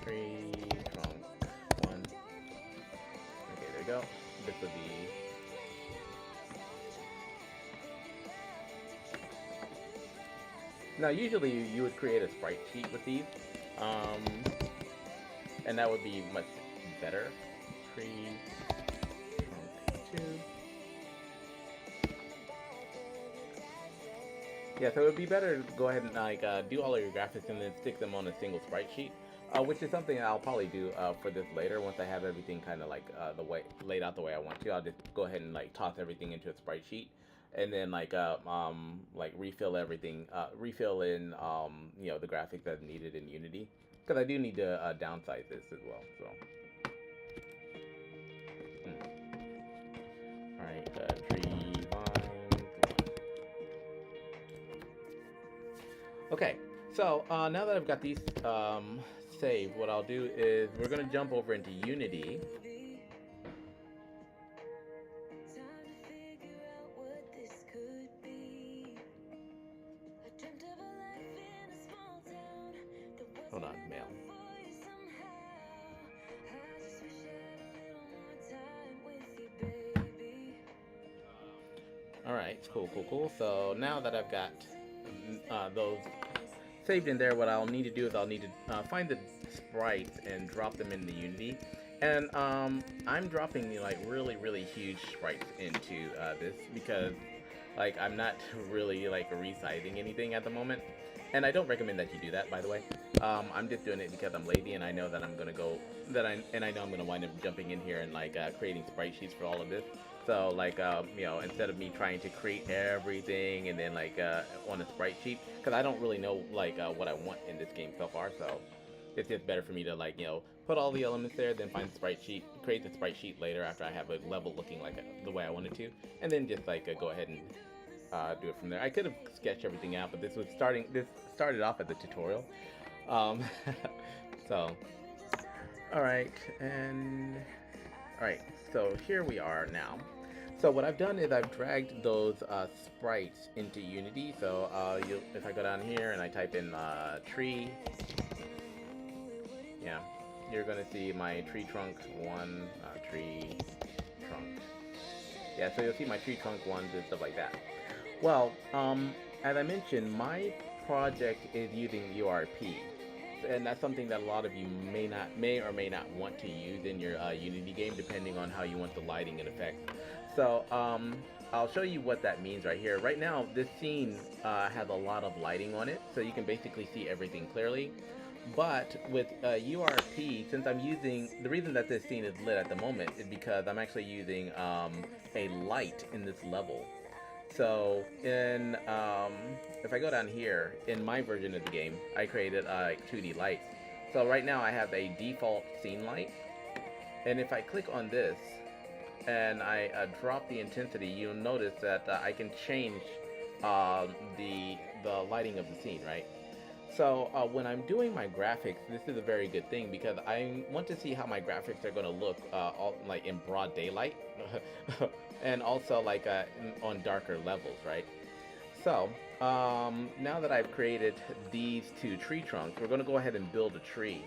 A: Tree trunk 1. Okay, there you go. This would be. Now, usually you would create a sprite sheet with these, and that would be much better. Tree trunk 2. Yeah, so it would be better to go ahead and like do all of your graphics and then stick them on a single sprite sheet, which is something I'll probably do for this later once I have everything kind of like the way laid out the way I want to. I'll just go ahead and like toss everything into a sprite sheet, and then like refill everything, refill in you know, the graphics that's needed in Unity, because I do need to downsize this as well. So. All right, tree vine. Okay, so now that I've got these saved, what I'll do is we're going to jump over into Unity. Hold on, mail. Alright, cool. So now that I've got those saved in there, what I'll need to do is I'll need to find the sprites and drop them into Unity. And I'm dropping like really huge sprites into this because like I'm not really like resizing anything at the moment. And I don't recommend that you do that, by the way. I'm just doing it because I'm lazy and I know that I'm gonna I know I'm gonna wind up jumping in here and like creating sprite sheets for all of this. So like you know, instead of me trying to create everything and then like on a sprite sheet, because I don't really know like what I want in this game so far, so it's just better for me to like, you know, put all the elements there, then find the sprite sheet, create the sprite sheet later after I have a level looking like the way I wanted to, and then just like go ahead and do it from there. I could have sketched everything out, but this started off as a tutorial. So alright, so here we are now. So what I've done is I've dragged those sprites into Unity. So if I go down here and I type in tree, yeah, you're gonna see my tree trunk 1, tree trunk. Yeah, so you'll see my tree trunk 1s and stuff like that. Well, as I mentioned, my project is using URP, and that's something that a lot of you may or may not want to use in your Unity game, depending on how you want the lighting and effects. So I'll show you what that means right here. Right now, this scene has a lot of lighting on it, so you can basically see everything clearly. But with URP, since I'm using, the reason that this scene is lit at the moment is because I'm actually using a light in this level. So in if I go down here in my version of the game, I created 2D lights. So right now I have a default scene light, and if I click on this and I drop the intensity, you'll notice that I can change the lighting of the scene, right? So when I'm doing my graphics, this is a very good thing because I want to see how my graphics are going to look all, like in broad daylight, and also like on darker levels, right? So now that I've created these two tree trunks, we're going to go ahead and build a tree,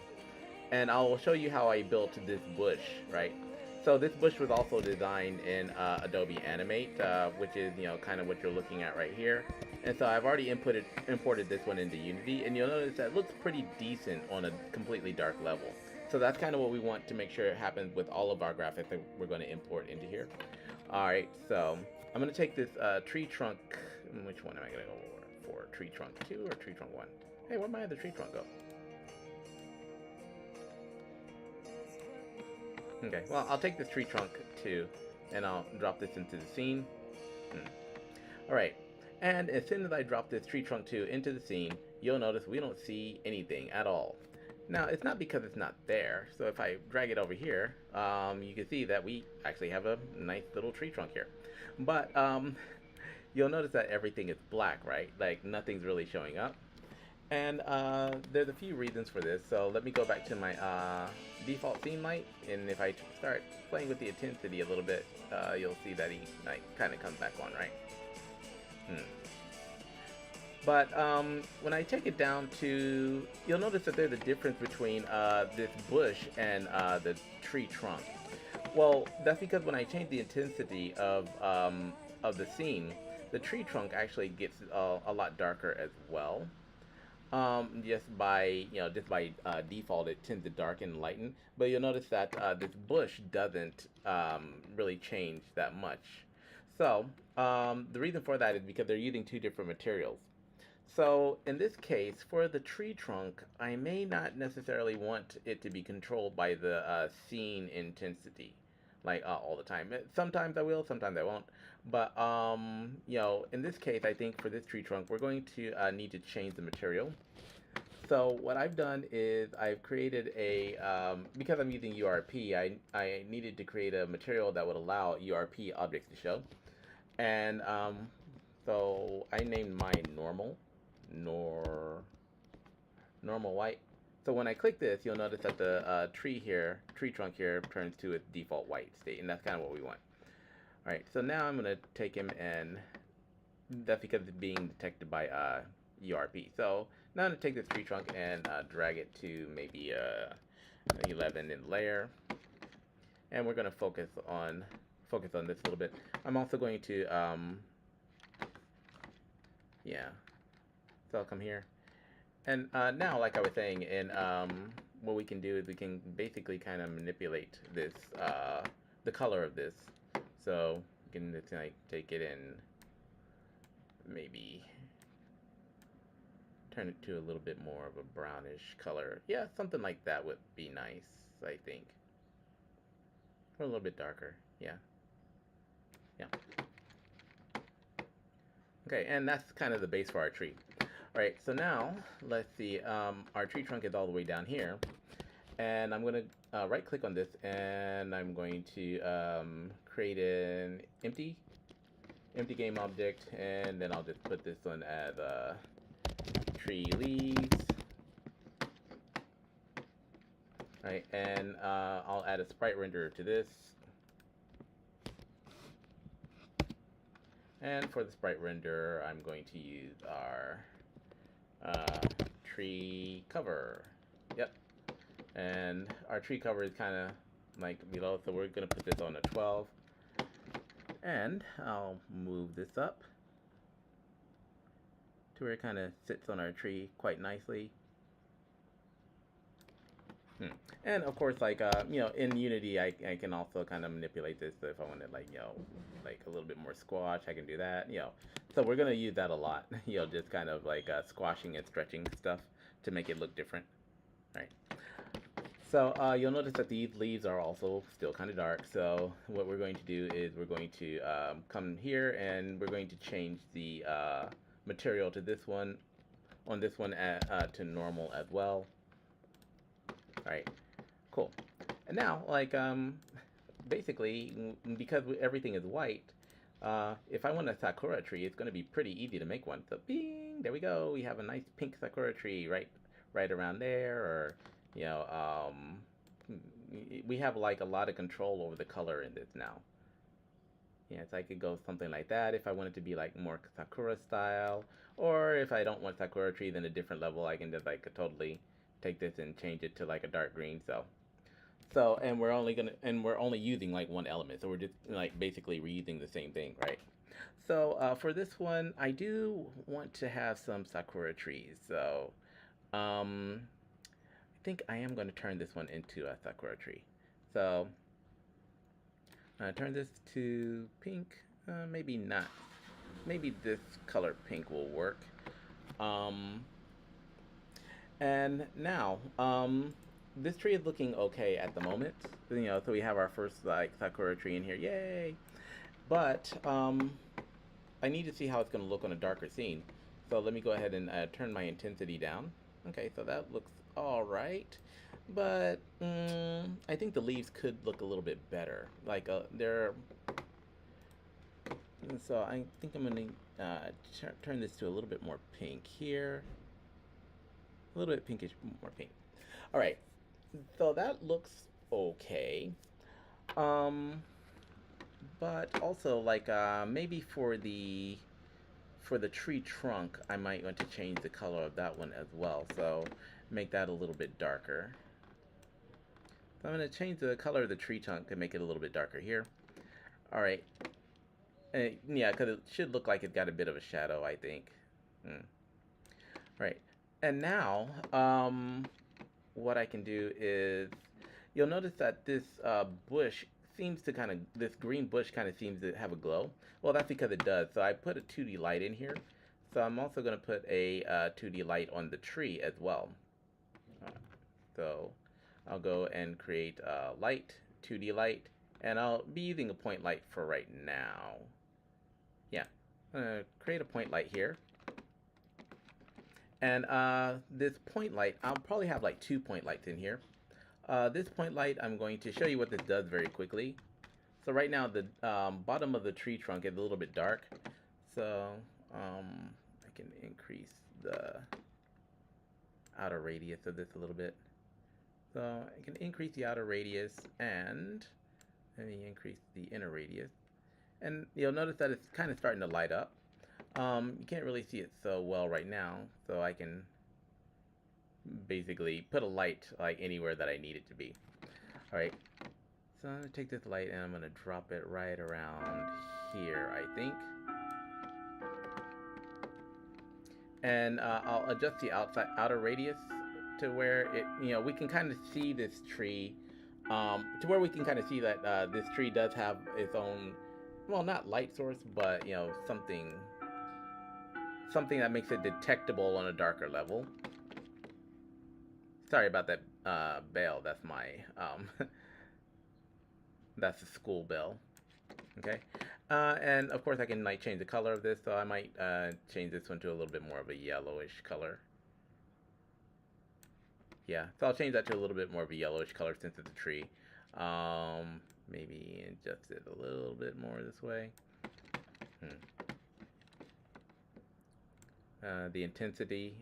A: and I'll show you how I built this bush, right? So this bush was also designed in Adobe Animate, which is kind of what you're looking at right here. And so I've already imported this one into Unity, and you'll notice that it looks pretty decent on a completely dark level. So that's kind of what we want to make sure it happens with all of our graphics that we're going to import into here. All right, so I'm going to take this tree trunk. Which one am I going to go for? Tree trunk 2 or tree trunk 1? Hey, where'd my other tree trunk go? Okay, well, I'll take this tree trunk too, and I'll drop this into the scene. Alright, and as soon as I drop this tree trunk 2 into the scene, you'll notice we don't see anything at all. Now, it's not because it's not there, so if I drag it over here, you can see that we actually have a nice little tree trunk here. But you'll notice that everything is black, right? Like, nothing's really showing up. And there's a few reasons for this. So let me go back to my default scene light, and if I start playing with the intensity a little bit, you'll see that he like kind of comes back on, right? But when I take it down to, you'll notice that there's a difference between this bush and the tree trunk. Well, that's because when I change the intensity of the scene, the tree trunk actually gets a lot darker as well. Just by default, it tends to darken and lighten. But you'll notice that this bush doesn't really change that much. So the reason for that is because they're using two different materials. So in this case, for the tree trunk, I may not necessarily want it to be controlled by the scene intensity, like all the time. Sometimes I will, sometimes I won't. But in this case, I think for this tree trunk, we're going to need to change the material. So what I've done is I've created a, because I'm using URP, I needed to create a material that would allow URP objects to show. And so I named mine normal, normal white. So when I click this, you'll notice that the tree trunk here turns to its default white state, and that's kind of what we want. All right, so now I'm gonna take him, and that's because it's being detected by URP. So now I'm gonna take this tree trunk and drag it to maybe 11 in layer, and we're gonna focus on this a little bit. I'm also going to yeah. So I'll come here, and now, like I was saying, and what we can do is we can basically kind of manipulate this the color of this. So we can just like take it and maybe turn it to a little bit more of a brownish color. Yeah, something like that would be nice, I think. Or a little bit darker. Yeah. Yeah. Okay, and that's kind of the base for our tree. Alright, so now, let's see, our tree trunk is all the way down here, and I'm going to right click on this, and I'm going to create an empty game object, and then I'll just put this one as tree leaves. Right, and I'll add a sprite renderer to this. And for the sprite render, I'm going to use our tree cover. Yep. And our tree cover is kind of like below, so we're going to put this on a 12. And I'll move this up to where it kind of sits on our tree quite nicely. And of course, like, in Unity, I can also kind of manipulate this. So if I wanted, like, like a little bit more squash, I can do that, So we're going to use that a lot, just kind of like squashing and stretching stuff to make it look different, right? So you'll notice that these leaves are also still kind of dark. So what we're going to do is we're going to come here and we're going to change the material to this one, on this one to normal as well. All right, cool. And now, like, basically, because everything is white, if I want a sakura tree, it's going to be pretty easy to make one. So, bing, there we go. We have a nice pink sakura tree right around there, or you know, we have like a lot of control over the color in this now. Yeah, so I could go something like that if I want it to be like more Sakura style. Or if I don't want Sakura tree, then a different level, I can just like totally take this and change it to like a dark green. So and we're only using like one element. So we're just like basically reusing the same thing, right? So for this one, I do want to have some Sakura trees. So I think I am going to turn this one into a Sakura tree. So turn this to pink. Maybe not. Maybe this color pink will work. Um, and now, this tree is looking okay at the moment. You know, so we have our first like sakura tree in here. Yay! But I need to see how it's going to look on a darker scene. So let me go ahead and turn my intensity down. Okay, so that looks all right. But I think the leaves could look a little bit better. Like they're. So I think I'm going to turn this to a little bit more pink here. A little bit pinkish, more pink. All right. So that looks okay. Um, but also like maybe for the tree trunk, I might want to change the color of that one as well. So make that a little bit darker. So I'm going to change the color of the tree trunk and make it a little bit darker here. All right. Yeah, because it should look like it's got a bit of a shadow, I think. Right. And now, what I can do is, you'll notice that this bush seems to this green bush kind of seems to have a glow. Well, that's because it does. So I put a 2D light in here. So I'm also going to put a 2D light on the tree as well. So I'll go and create a light, 2D light, and I'll be using a point light for right now. Yeah, create a point light here. And this point light, I'll probably have like 2 point lights in here. This point light, I'm going to show you what this does very quickly. So right now the bottom of the tree trunk is a little bit dark. So I can increase the outer radius of this a little bit. So I can increase the outer radius and let me increase the inner radius. And you'll notice that it's kind of starting to light up. You can't really see it so well right now, so I can basically put a light like anywhere that I need it to be. Alright, so I'm going to take this light and I'm going to drop it right around here, I think. And I'll adjust the outer radius to where it, we can kind of see this tree, to where we can kind of see that this tree does have its own, well, not light source, but, something that makes it detectable on a darker level. Sorry about that bell. That's my that's the school bell. Okay, and of course I can like change the color of this, so I might change this one to a little bit more of a yellowish color. Yeah, so I'll change that to a little bit more of a yellowish color since it's a tree. Maybe adjust it a little bit more this way. The intensity.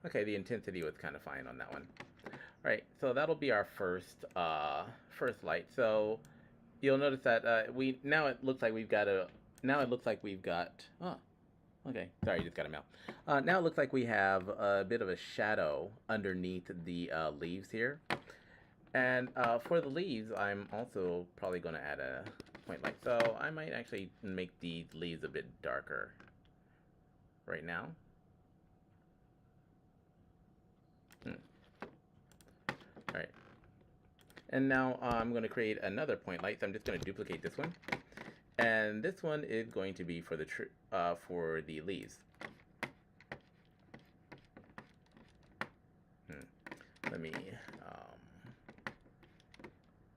A: Okay, the intensity was kind of fine on that one. All right, so that'll be our first light. So you'll notice that now it looks like we've got oh, okay, sorry, just got a mail. Now it looks like we have a bit of a shadow underneath the leaves here. And for the leaves, I'm also probably going to add a point light. So I might actually make these leaves a bit darker right now. Alright. And now I'm going to create another point light. So I'm just going to duplicate this one. And this one is going to be for the leaves. Let me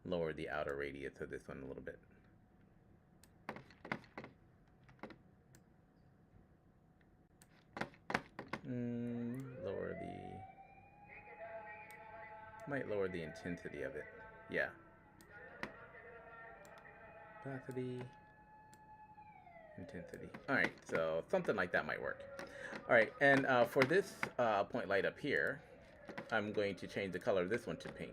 A: lower the outer radius of this one a little bit. Lower the, might lower the intensity of it. Yeah. Opacity, intensity. All right, so something like that might work. All right, and for this point light up here, I'm going to change the color of this one to pink.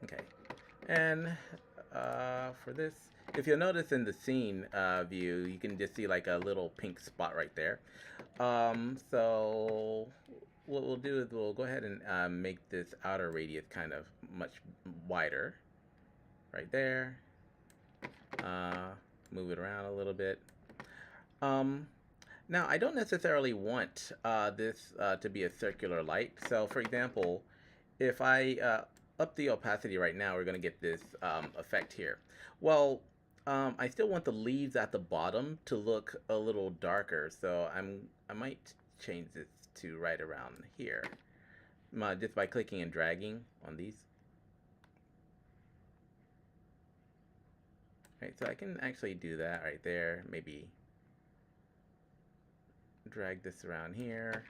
A: Okay, and for this, if you'll notice in the scene view, you can just see like a little pink spot right there. So what we'll do is we'll go ahead and make this outer radius kind of much wider, right there. Move it around a little bit. Now, I don't necessarily want this to be a circular light. So, for example, if I up the opacity right now, we're going to get this effect here. Well, I still want the leaves at the bottom to look a little darker. So I might change this to right around here, just by clicking and dragging on these. Right, so I can actually do that right there. Maybe drag this around here.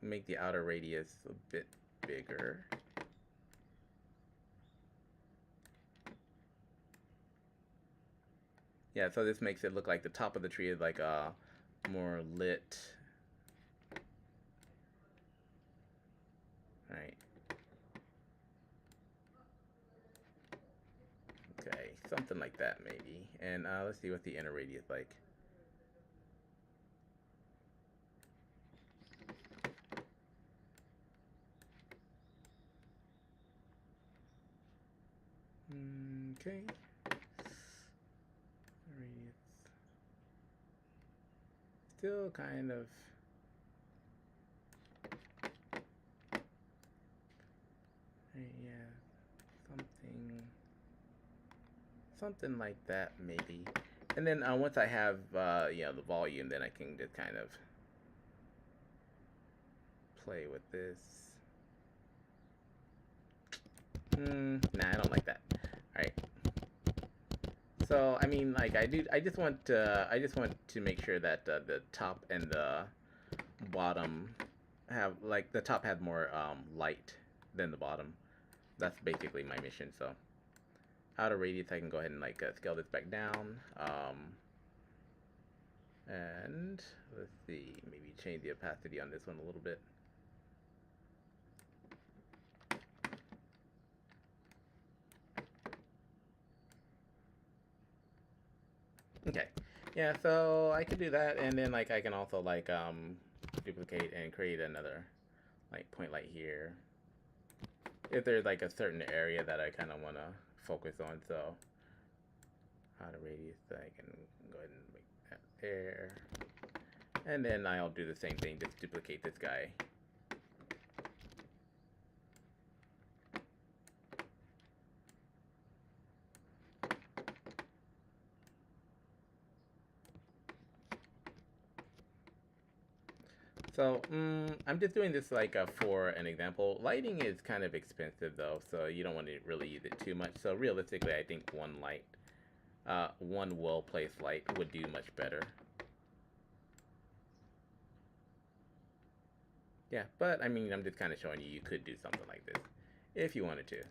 A: Make the outer radius a bit bigger. Yeah, so this makes it look like the top of the tree is like a more lit. Right. Okay, something like that maybe. And let's see what the inner radius like. Okay. Radius. Still kind of. Yeah, something like that maybe. And then once I have the volume, then I can just kind of play with this. Nah, I don't like that. All right. So I mean, like I just want to make sure that the top and the bottom have, like, the top has more light than the bottom. That's basically my mission. So outer radius, I can go ahead and like scale this back down. And let's see, maybe change the opacity on this one a little bit. Okay, yeah, so I could do that, and then like I can also like duplicate and create another like point light here if there's like a certain area that I kind of want to focus on. So outer radius, I can go ahead and make that there, and then I'll do the same thing, just duplicate this guy. So I'm just doing this like for an example. Lighting is kind of expensive though, so you don't want to really use it too much. So realistically, I think one well-placed light would do much better. Yeah, but I mean, I'm just kind of showing you could do something like this if you wanted to.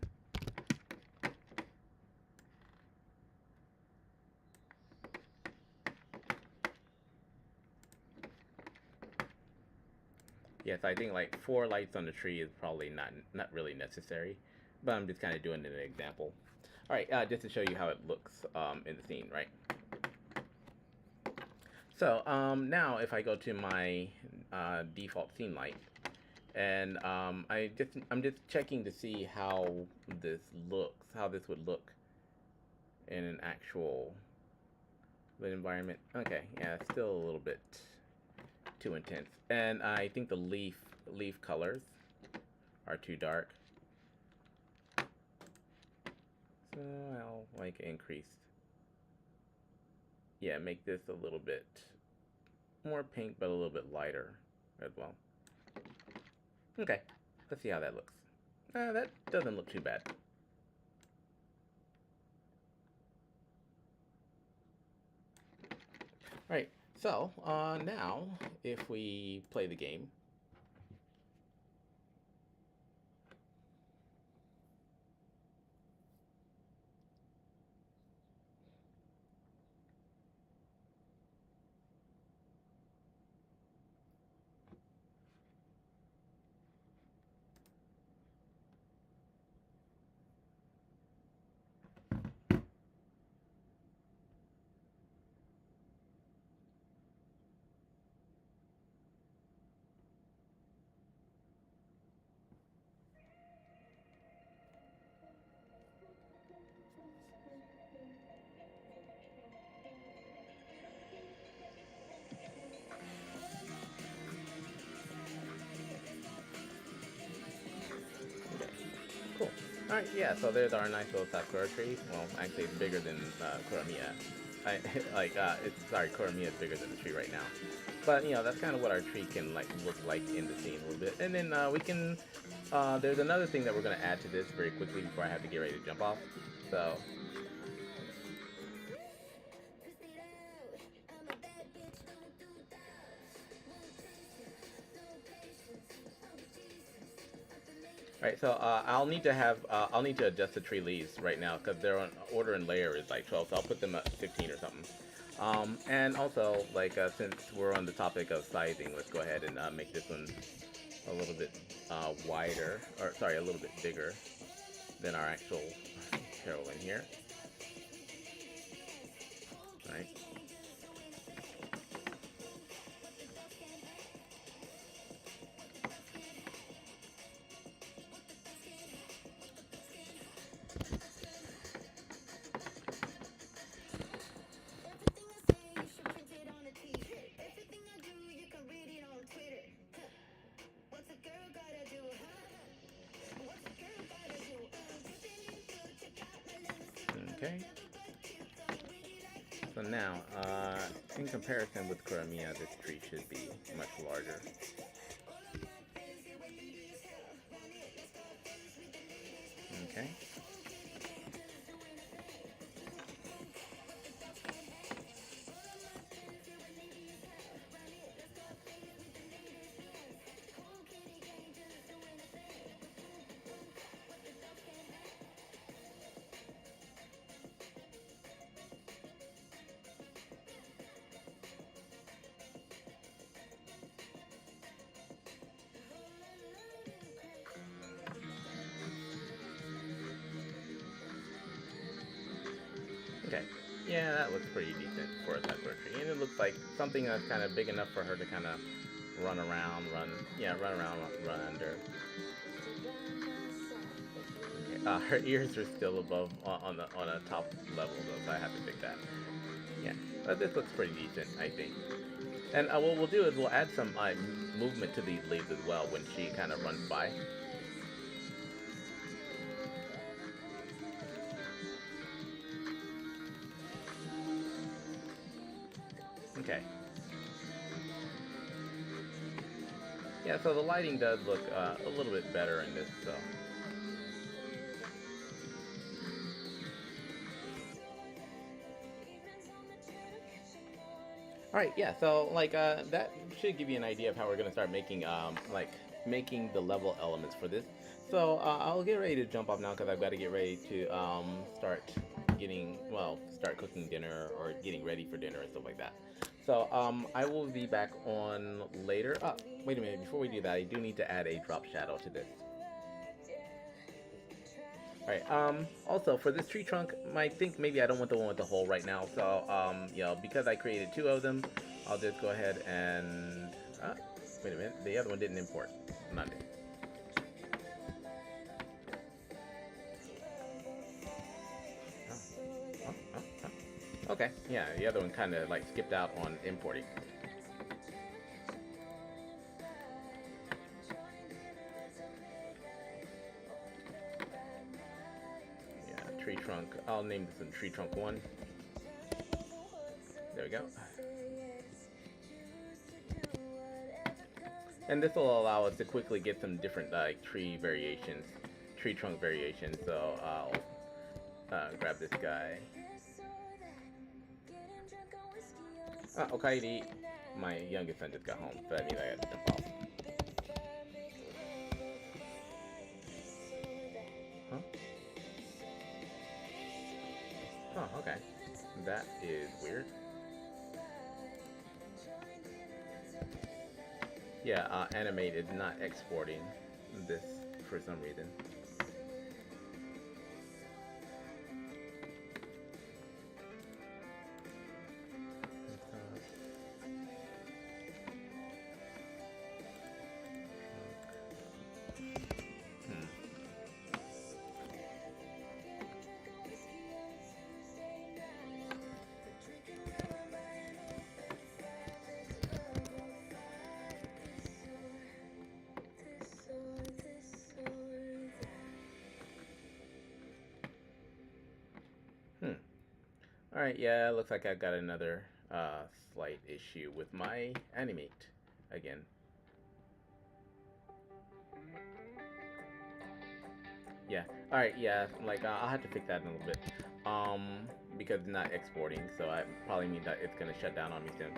A: Yes, I think like 4 lights on the tree is probably not really necessary, but I'm just kind of doing it as an example. All right, just to show you how it looks in the scene, right? So now if I go to my default scene light, and I'm just checking to see how this looks, how this would look in an actual lit environment. Okay, yeah, it's still a little bit too intense, and I think the leaf colors are too dark, so I'll like increase. Yeah, make this a little bit more pink, but a little bit lighter as well. Okay. Let's see how that looks. That doesn't look too bad. Right, so now if we play the game, okay, cool. All right, yeah. So there's our nice little sakura tree. Well, actually, it's bigger than Kuramiya. I like it's sorry, Kuramiya is bigger than the tree right now. But you know that's kind of what our tree can like look like in the scene a little bit. And then we can. There's another thing that we're gonna add to this very quickly before I have to get ready to jump off. So right, so I'll need to adjust the tree leaves right now because their order and layer is like 12, so I'll put them at 15 or something. And also, like since we're on the topic of sizing, let's go ahead and make this one a little bit wider, or sorry, a little bit bigger than our actual heroine here. All right. Okay. So now, in comparison with Kuramiya, this tree should be much larger. Okay. Okay. Yeah, that looks pretty decent for a sakura tree. And it looks like something that's kind of big enough for her to kind of run around, run around, run under. Okay. Her ears are still above on a top level though, so I have to fix that. Yeah, but this looks pretty decent, I think. And what we'll do is we'll add some movement to these leaves as well when she kind of runs by. Okay. Yeah, so the lighting does look a little bit better in this, so. All right, yeah. So like that should give you an idea of how we're gonna start making like making the level elements for this. So I'll get ready to jump off now because I've got to get ready to start start cooking dinner or getting ready for dinner and stuff like that. So I will be back on later. Wait a minute. Before we do that, I do need to add a drop shadow to this. Alright, also for this tree trunk, I think maybe I don't want the one with the hole right now, so, you know, because I created two of them, I'll just go ahead and, wait a minute, the other one didn't import, none did. Okay, yeah, the other one kind of, like, skipped out on importing. Yeah, tree trunk, I'll name this one tree trunk 1. There we go. and this will allow us to quickly get some different like tree variations, tree trunk variations. So I'll grab this guy. Okay, my youngest son just got home, so that means I gotta jump off. Huh? Oh, okay. That is weird. Yeah, Animate is not exporting this for some reason. Hmm. Hmm. All right. Yeah, looks like I got another slight issue with my Animate again. Yeah. All right. Yeah. Like I'll have to fix that in a little bit. Because it's not exporting, so I probably mean that it's gonna shut down on me soon.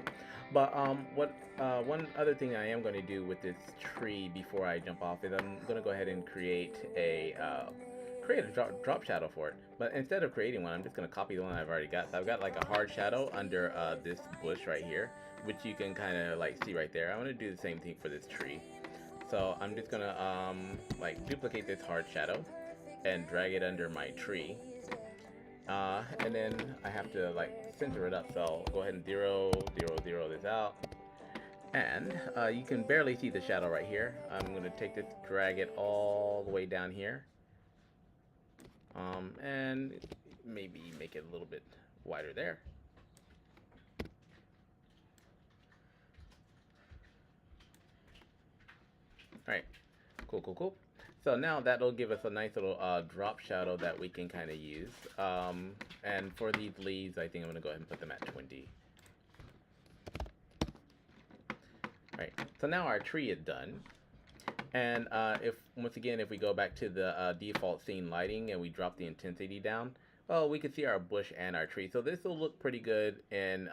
A: But what one other thing I am going to do with this tree before I jump off is I'm gonna go ahead and create a drop shadow for it. But instead of creating one, I'm just gonna copy the one I've already got. So I've got like a hard shadow under this bush right here, which you can kind of like see right there. I'm gonna do the same thing for this tree. So I'm just gonna like duplicate this hard shadow and drag it under my tree. And then I have to like center it up. So I'll go ahead and zero this out. And you can barely see the shadow right here. I'm going to take this, drag it all the way down here. And maybe make it a little bit wider there. Alright, cool. So now that'll give us a nice little drop shadow that we can kind of use. And for these leaves, I think I'm going to go ahead and put them at 20. Alright, so now our tree is done. And if once again, if we go back to the default scene lighting and we drop the intensity down, well, we can see our bush and our tree. So this will look pretty good in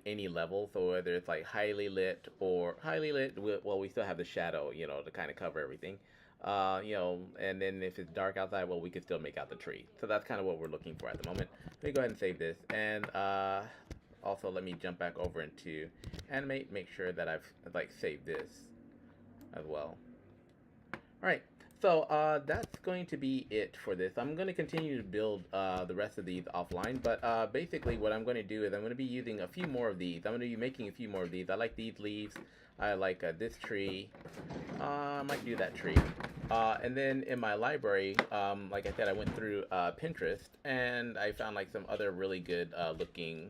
A: any level. So whether it's like highly lit or highly lit, well, we still have the shadow, you know, to kind of cover everything. You know, and then if it's dark outside, well, we can still make out the tree. So that's kind of what we're looking for at the moment. Let me go ahead and save this. And also let me jump back over into Animate, make sure that I've like saved this as well. All right, so that's going to be it for this. I'm going to continue to build the rest of these offline, but basically what I'm going to do is I'm going to be using a few more of these. I'm going to be making a few more of these. I like these leaves. I like this tree. I might do that tree. And then in my library, like I said, I went through Pinterest and I found like some other really good looking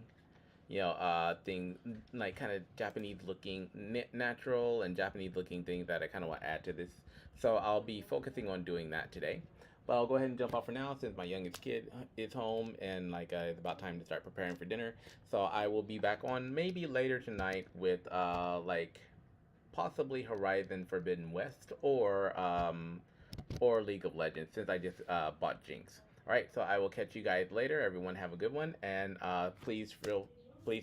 A: thing like kind of Japanese looking natural and Japanese looking things that I kind of want to add to this. So I'll be focusing on doing that today. But I'll go ahead and jump off for now since my youngest kid is home and like it's about time to start preparing for dinner. So I will be back on maybe later tonight with like possibly Horizon Forbidden West or League of Legends since I just bought Jinx. All right, so I will catch you guys later. Everyone have a good one, and please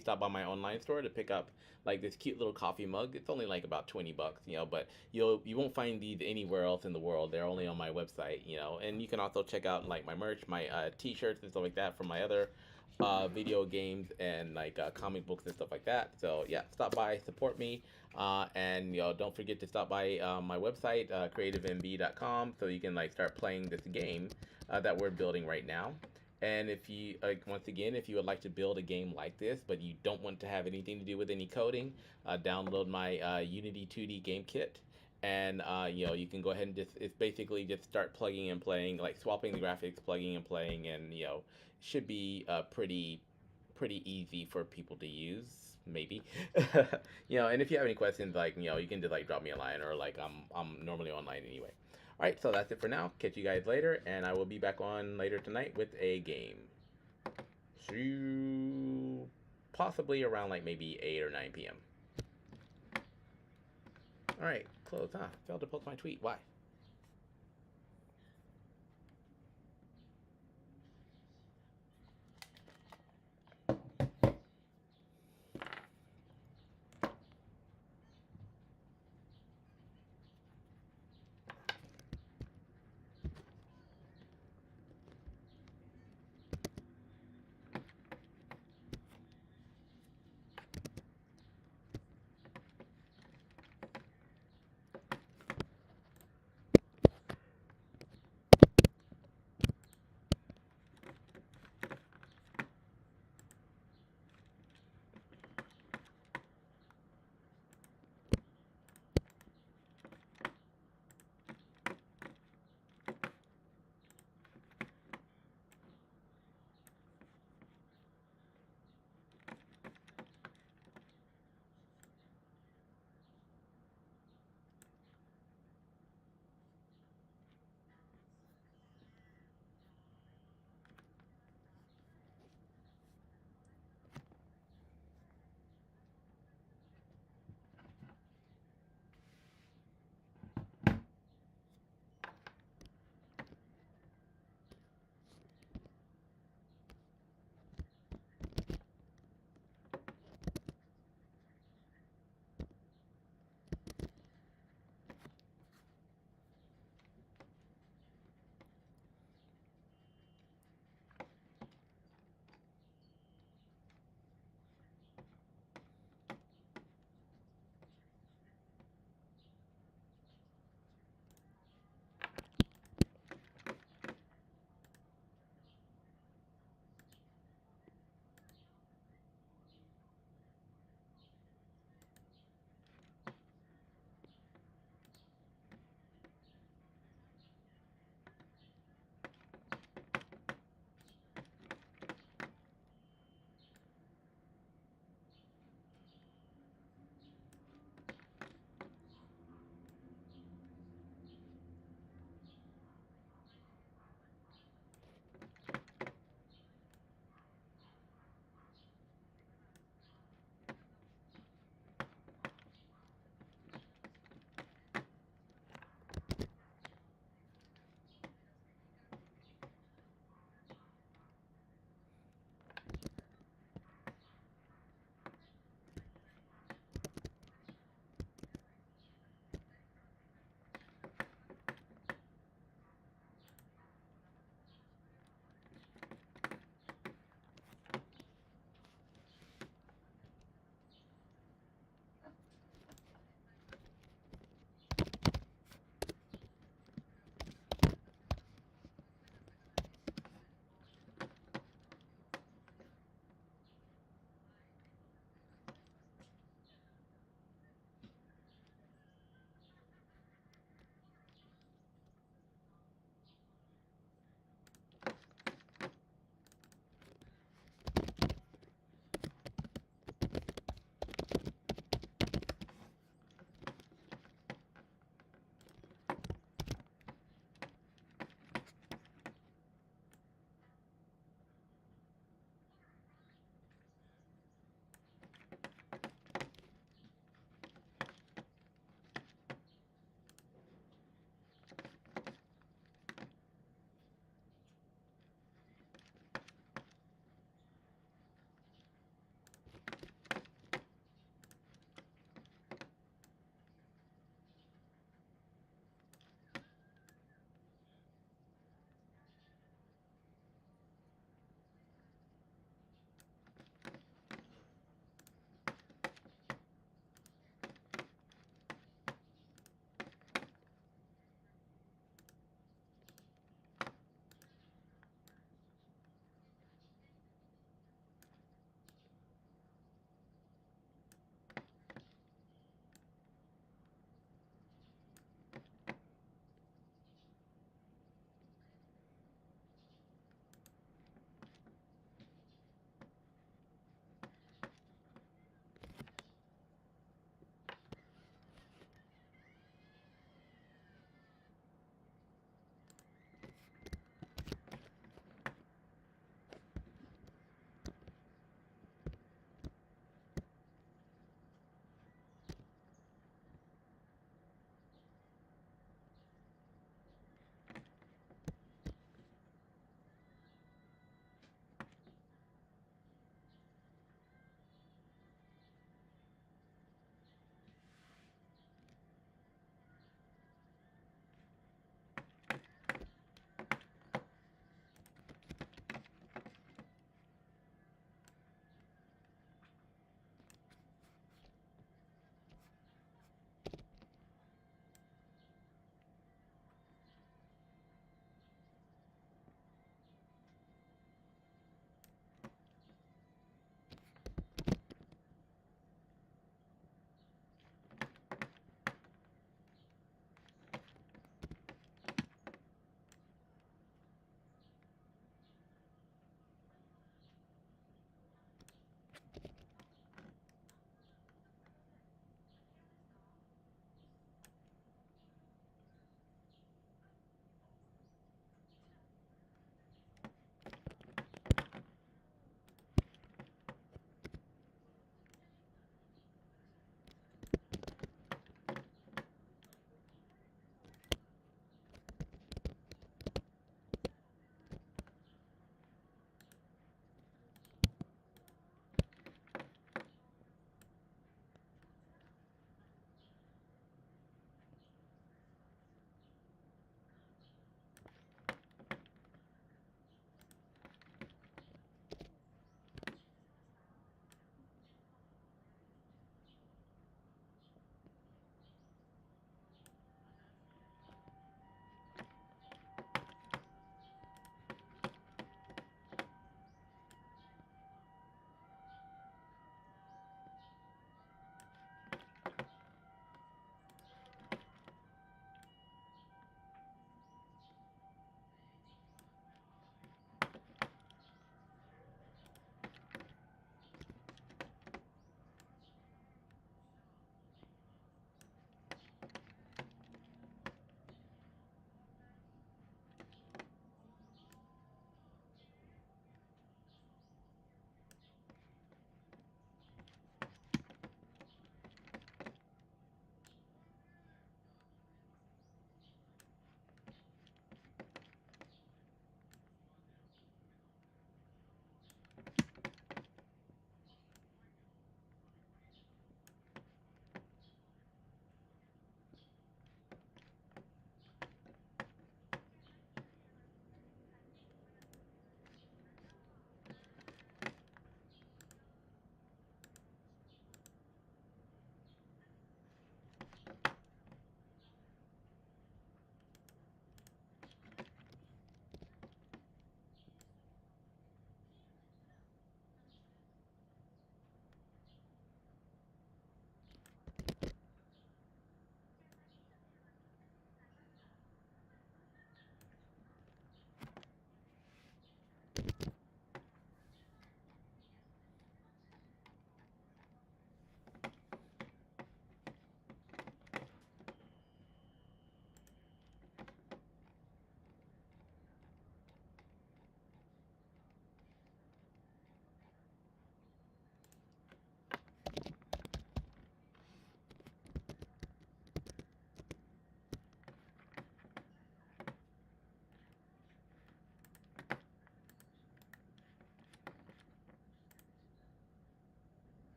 A: stop by my online store to pick up like this cute little coffee mug. It's only like about 20 bucks, you know, but you won't find these anywhere else in the world. They're only on my website, you know. And you can also check out like my merch, my t-shirts and stuff like that from my other video games and like comic books and stuff like that. So yeah, stop by, support me, and you know, don't forget to stop by my website, creativemb.com, so you can like start playing this game that we're building right now. And if you, once again, if you would like to build a game like this, but you don't want to have anything to do with any coding, download my Unity 2D game kit. And, you know, you can go ahead and it's basically just start plugging and playing, like swapping the graphics, plugging and playing, and, you know, should be pretty easy for people to use, maybe. You know, and if you have any questions, like, you know, you can just like drop me a line or like I'm normally online anyway. All right, so that's it for now. Catch you guys later, and I will be back on later tonight with a game. See you possibly around like maybe 8 or 9 p.m. All right, close. Failed to post my tweet. Why?